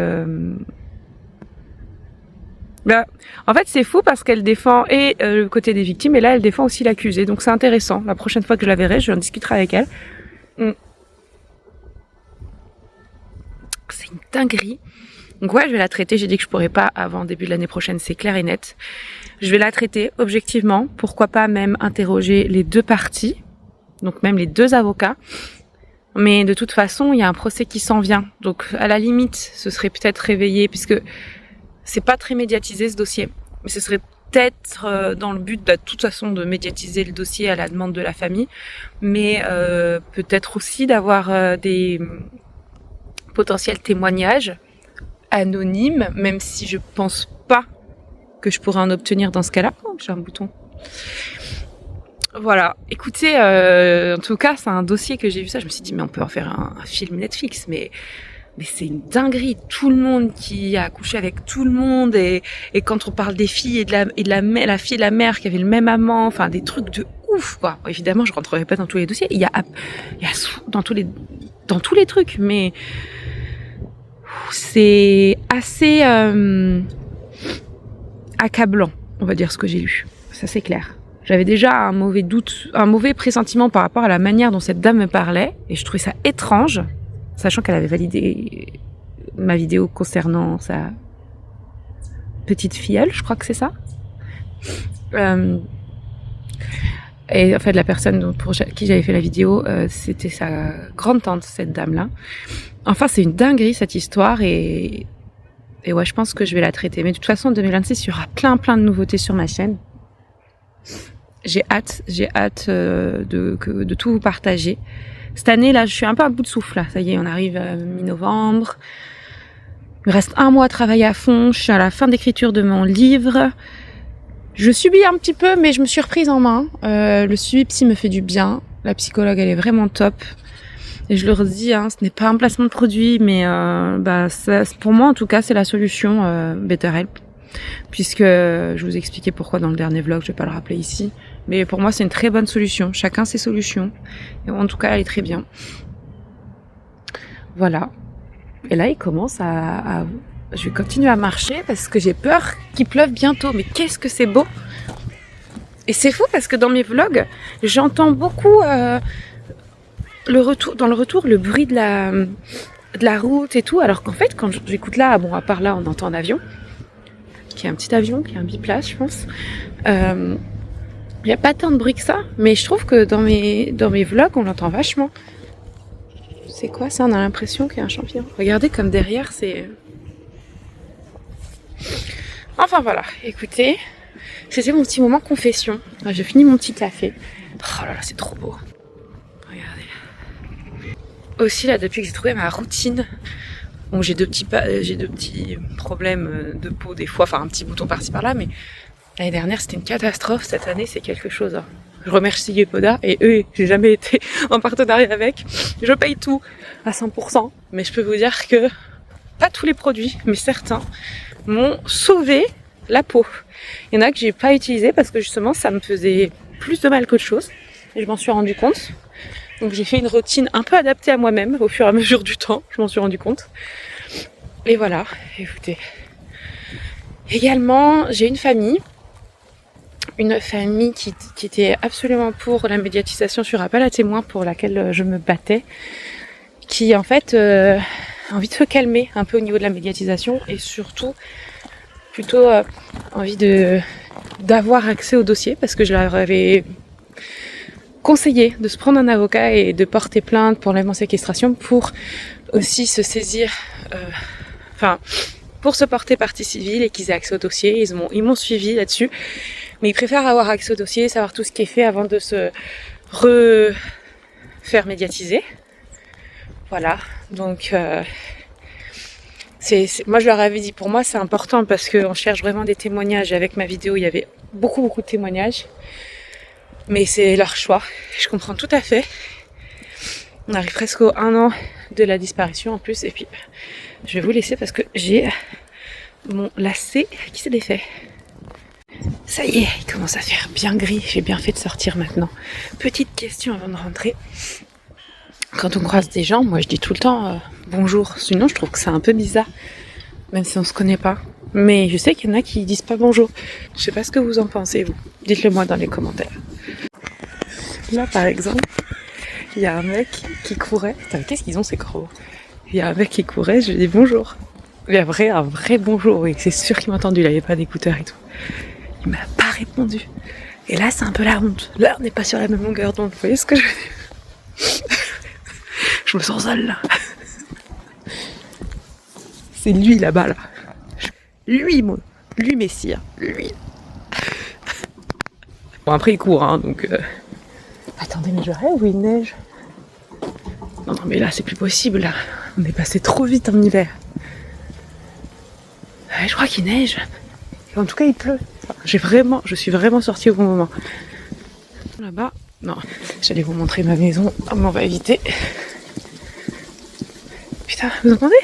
En fait, c'est fou parce qu'elle défend le côté des victimes et là, elle défend aussi l'accusé. Donc, c'est intéressant. La prochaine fois que je la verrai, je en discuterai avec elle. C'est une dinguerie. Donc ouais, je vais la traiter. J'ai dit que je pourrais pas avant début de l'année prochaine, c'est clair et net. Je vais la traiter objectivement. Pourquoi pas même interroger les deux parties, donc même les deux avocats. Mais de toute façon, il y a un procès qui s'en vient. Donc, à la limite, ce serait peut-être réveillé, puisque c'est pas très médiatisé, ce dossier. Mais ce serait peut-être dans le but, de toute façon, de médiatiser le dossier à la demande de la famille. Mais peut-être aussi d'avoir des potentiels témoignages anonymes, même si je pense pas que je pourrais en obtenir dans ce cas-là. Oh, j'ai un bouton. Voilà, écoutez, en tout cas, c'est un dossier que j'ai vu ça, je me suis dit, mais on peut en faire un film Netflix, mais c'est une dinguerie, tout le monde qui a couché avec tout le monde, et quand on parle des filles et de la fille et de la mère qui avaient le même amant, enfin, des trucs de ouf, quoi. Évidemment, je rentrerai pas dans tous les dossiers, il y a dans tous les trucs, mais c'est assez accablant, on va dire, ce que j'ai lu, ça c'est clair. J'avais déjà un mauvais pressentiment par rapport à la manière dont cette dame me parlait, et je trouvais ça étrange, sachant qu'elle avait validé ma vidéo concernant sa petite filleule, je crois que c'est ça. Et en fait, la personne pour qui j'avais fait la vidéo, c'était sa grande-tante, cette dame-là. Enfin, c'est une dinguerie, cette histoire, et ouais, je pense que je vais la traiter. Mais de toute façon, en 2026, il y aura plein de nouveautés sur ma chaîne. J'ai hâte de tout vous partager. Cette année, là, je suis un peu à bout de souffle, là. Ça y est, on arrive à mi-novembre. Il me reste 1 mois à travailler à fond. Je suis à la fin d'écriture de mon livre. Je subis un petit peu, mais je me suis reprise en main. Le suivi psy me fait du bien. La psychologue, elle est vraiment top. Et je le redis, ce n'est pas un placement de produit, mais ça, pour moi, en tout cas, c'est la solution BetterHelp. Puisque je vous expliquais pourquoi dans le dernier vlog, je vais pas le rappeler ici. Mais pour moi, c'est une très bonne solution. Chacun ses solutions. Et en tout cas, elle est très bien. Voilà. Et là, il commence je vais continuer à marcher parce que j'ai peur qu'il pleuve bientôt. Mais qu'est-ce que c'est beau! Et c'est fou parce que dans mes vlogs, j'entends beaucoup dans le retour, le bruit de la route et tout. Alors qu'en fait, quand j'écoute là, bon, à part là, on entend un avion. Qui est un petit avion, qui est un biplace, je pense. Il n'y a pas tant de bruit que ça, mais je trouve que dans mes vlogs, on l'entend vachement. C'est quoi ça? On a l'impression qu'il y a un champignon. Regardez comme derrière, c'est... Enfin voilà, écoutez, c'était mon petit moment confession. J'ai fini mon petit café. Oh là là, c'est trop beau. Regardez. Aussi là, depuis que j'ai trouvé ma routine... Bon, j'ai deux petits problèmes de peau des fois, enfin un petit bouton par-ci par-là, mais l'année dernière c'était une catastrophe. Cette année c'est quelque chose. Je remercie Yepoda et eux, j'ai jamais été en partenariat avec. Je paye tout à 100%, mais je peux vous dire que pas tous les produits, mais certains m'ont sauvé la peau. Il y en a que j'ai pas utilisé parce que justement ça me faisait plus de mal qu'autre chose et je m'en suis rendu compte. Donc j'ai fait une routine un peu adaptée à moi-même au fur et à mesure du temps, je m'en suis rendu compte. Et voilà, écoutez. Également, j'ai une famille qui était absolument pour la médiatisation sur appel à témoins pour laquelle je me battais, qui en fait a envie de se calmer un peu au niveau de la médiatisation et surtout plutôt envie d'avoir accès au dossier parce que je leur avais conseillé de se prendre un avocat et de porter plainte pour l'enlèvement séquestration pour aussi se saisir, pour se porter partie civile et qu'ils aient accès au dossier. Ils m'ont suivi là-dessus, mais ils préfèrent avoir accès au dossier, savoir tout ce qui est fait avant de se refaire médiatiser. Voilà, donc moi je leur avais dit, pour moi c'est important parce qu'on cherche vraiment des témoignages. Avec ma vidéo il y avait beaucoup de témoignages, mais c'est leur choix, je comprends tout à fait. On arrive presque au 1 an de la disparition en plus, et puis je vais vous laisser parce que j'ai mon lacet qui s'est défait. Ça y est, il commence à faire bien gris, j'ai bien fait de sortir maintenant. Petite question avant de rentrer. Quand on croise des gens, moi je dis tout le temps bonjour, sinon je trouve que c'est un peu bizarre, même si on se connaît pas. Mais je sais qu'il y en a qui disent pas bonjour. Je sais pas ce que vous en pensez, vous. Dites-le moi dans les commentaires. Là par exemple, il y a un mec qui courait. Putain, qu'est-ce qu'ils ont ces corbeaux? Il y a un mec qui courait, je lui dis bonjour. Il y a un vrai bonjour, et c'est sûr qu'il m'a entendu, il avait pas d'écouteurs et tout. Il m'a pas répondu. Et là c'est un peu la honte. Là on n'est pas sur la même longueur d'onde, vous voyez ce que je veux dire? Je me sens seule là. C'est lui là-bas là. Lui messire. Lui. Bon après il court hein, donc... Attendez, mais je rêve ou il neige? Non mais là c'est plus possible là. On est passé trop vite en hiver. Ouais, je crois qu'il neige. En tout cas il pleut. Je suis vraiment sortie au bon moment. Là-bas, non. J'allais vous montrer ma maison, mais on va éviter. Putain, vous entendez?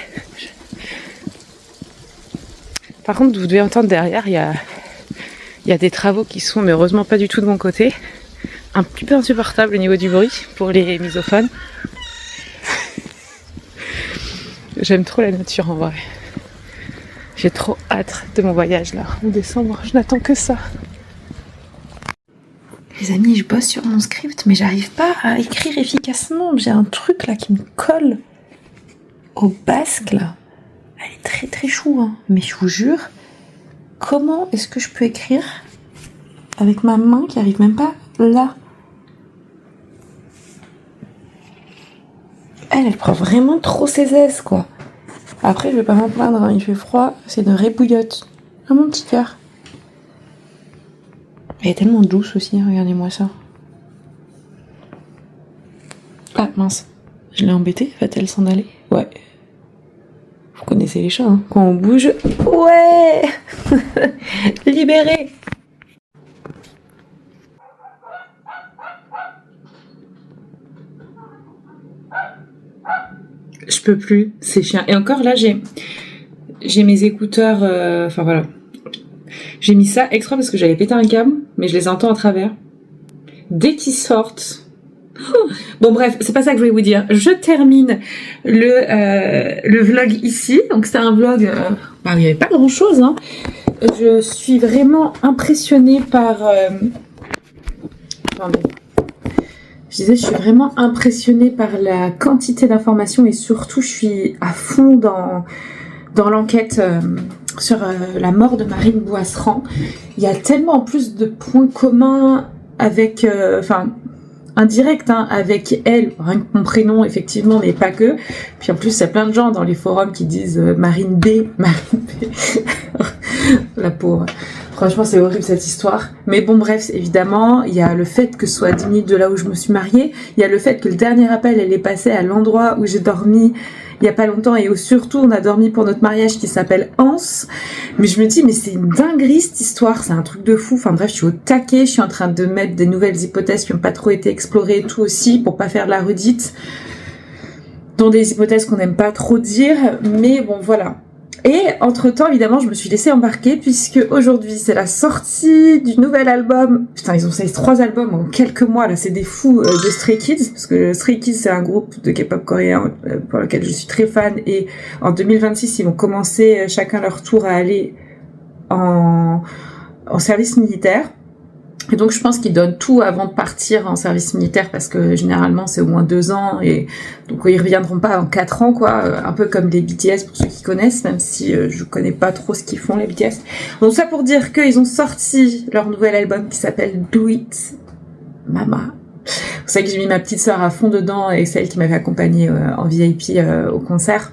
Par contre, vous devez entendre derrière, il y a des travaux qui sont, mais heureusement pas du tout de mon côté, un petit peu insupportable au niveau du bruit pour les misophones. J'aime trop la nature en vrai. J'ai trop hâte de mon voyage là, en décembre. Je n'attends que ça. Les amis, je bosse sur mon script, mais j'arrive pas à écrire efficacement. J'ai un truc là qui me colle au basque là. Elle est très très chou, hein. Mais je vous jure, comment est-ce que je peux écrire avec ma main qui arrive même pas là? Elle prend vraiment trop ses aises, quoi. Après, je vais pas m'en plaindre, hein. Il fait froid, c'est une rébouillotte. Ah, mon petit cœur. Elle est tellement douce aussi, regardez-moi ça. Ah, mince. Je l'ai embêtée, va-t-elle s'en aller? Ouais. Vous connaissez les chats, hein. Quand on bouge... Ouais. Libéré. Je peux plus, c'est chiant. Et encore là, j'ai mes écouteurs... Enfin voilà. J'ai mis ça extra parce que j'avais pété un câble, mais je les entends à travers. Dès qu'ils sortent... Bon bref, c'est pas ça que je voulais vous dire. Je termine le vlog ici. Donc c'est un vlog... il n'y avait pas grand chose. Hein. Je suis vraiment impressionnée par... Attendez. Je disais, je suis vraiment impressionnée par la quantité d'informations et surtout, je suis à fond dans l'enquête sur la mort de Marine Boisserand. Il y a tellement en plus de points communs avec... indirect hein, avec elle, rien que mon prénom effectivement, mais pas que. Puis en plus il y a plein de gens dans les forums qui disent Marine B. La pauvre. Franchement c'est horrible cette histoire. Mais bon bref, évidemment, il y a le fait que ce soit à 10 minutes de là où je me suis mariée, il y a le fait que le dernier appel elle est passée à l'endroit où j'ai dormi il y a pas longtemps et où surtout on a dormi pour notre mariage qui s'appelle Anse. Mais je me dis mais c'est une dinguerie cette histoire, c'est un truc de fou. Enfin bref, je suis au taquet, je suis en train de mettre des nouvelles hypothèses qui n'ont pas trop été explorées et tout aussi pour pas faire de la redite. Dont des hypothèses qu'on n'aime pas trop dire, mais bon voilà. Et entre-temps, évidemment, je me suis laissée embarquer puisque aujourd'hui, c'est la sortie du nouvel album. Putain, ils ont sorti 3 albums en quelques mois, là, c'est des fous de Stray Kids, parce que Stray Kids, c'est un groupe de K-pop coréen pour lequel je suis très fan, et en 2026, ils vont commencer chacun leur tour à aller en service militaire. Et donc je pense qu'ils donnent tout avant de partir en service militaire parce que généralement c'est au moins 2 ans et donc ils reviendront pas en 4 ans quoi, un peu comme les BTS pour ceux qui connaissent, même si je connais pas trop ce qu'ils font les BTS. Donc ça pour dire qu'ils ont sorti leur nouvel album qui s'appelle Do It Mama. Vous savez que j'ai mis ma petite sœur à fond dedans et celle qui m'avait accompagnée en VIP au concert.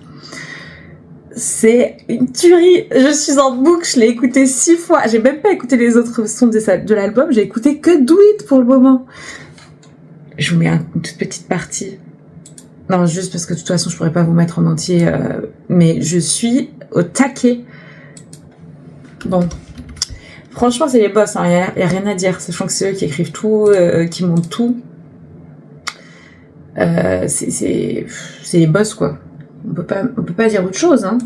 C'est une tuerie, je suis en boucle, je l'ai écouté 6 fois, j'ai même pas écouté les autres sons de l'album, j'ai écouté que Do It pour le moment. Je vous mets une toute petite partie. Non, juste parce que de toute façon je pourrais pas vous mettre en entier, mais je suis au taquet. Bon, franchement c'est les boss, hein, y a rien à dire, sachant que c'est eux qui écrivent tout, qui montent tout. C'est les boss quoi. On peut pas dire autre chose, hein.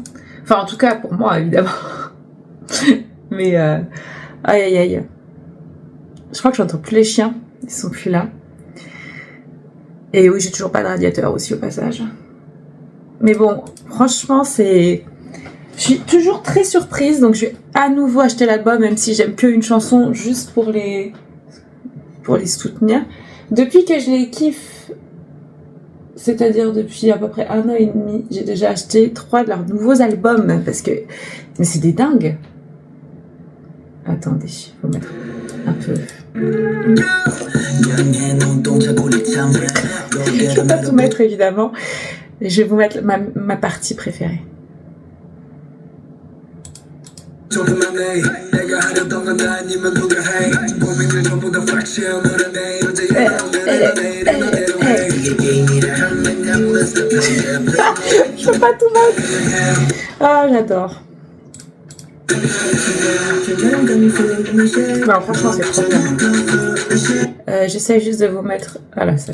Enfin, en tout cas, pour moi, évidemment. Mais, aïe, aïe, aïe. Je crois que j'entends plus les chiens. Ils sont plus là. Et oui, j'ai toujours pas de radiateur aussi, au passage. Mais bon, franchement, je suis toujours très surprise, donc je vais à nouveau acheter l'album, même si j'aime qu'une chanson, juste pour les soutenir. Depuis que je les kiffe, c'est-à-dire depuis à peu près 1 an et demi, j'ai déjà acheté 3 de leurs nouveaux albums, parce que... Mais c'est des dingues. Attendez, faut mettre un peu... Je peux pas tout mettre, évidemment. Je vais vous mettre ma partie préférée. Je peux pas tout mettre. Ah, j'adore. Non, franchement, c'est trop bien. J'essaie juste de vous mettre... Ah là, ça.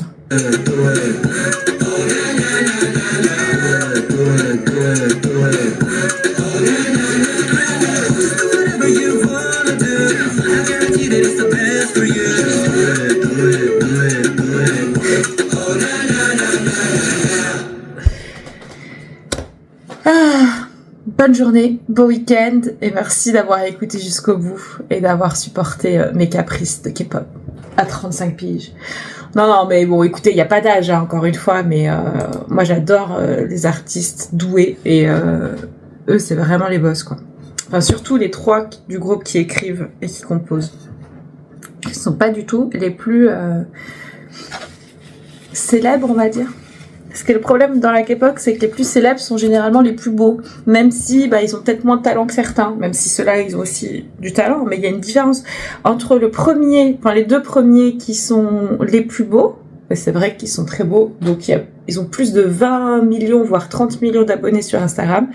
Bonne journée, beau week-end et merci d'avoir écouté jusqu'au bout et d'avoir supporté mes caprices de K-pop à 35 piges. Non, mais bon, écoutez, il n'y a pas d'âge, hein, encore une fois, mais moi j'adore les artistes doués et eux, c'est vraiment les boss, quoi. Enfin, surtout les 3 du groupe qui écrivent et qui composent. Ils sont pas du tout les plus célèbres, on va dire. Parce que le problème dans la K-pop, c'est que les plus célèbres sont généralement les plus beaux, même si ils ont peut-être moins de talent que certains, même si ceux-là ils ont aussi du talent, mais il y a une différence entre les 2 premiers qui sont les plus beaux, c'est vrai qu'ils sont très beaux, donc ils ont plus de 20 millions voire 30 millions d'abonnés sur Instagram,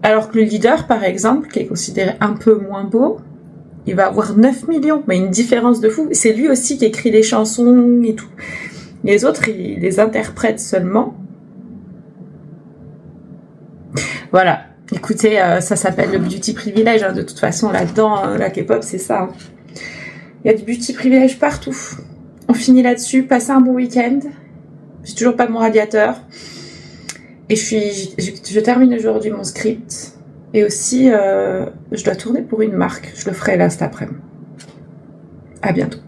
alors que le leader par exemple, qui est considéré un peu moins beau, il va avoir 9 millions, mais une différence de fou, c'est lui aussi qui écrit les chansons et tout. Les autres, ils les interprètent seulement. Voilà. Écoutez, ça s'appelle le beauty privilège. Hein. De toute façon, là-dedans, la K-pop, c'est ça. Hein. Il y a du beauty privilège partout. On finit là-dessus. Passez un bon week-end. J'ai toujours pas de mon radiateur. Et je termine aujourd'hui mon script. Et aussi, je dois tourner pour une marque. Je le ferai là cet après-midi. À bientôt.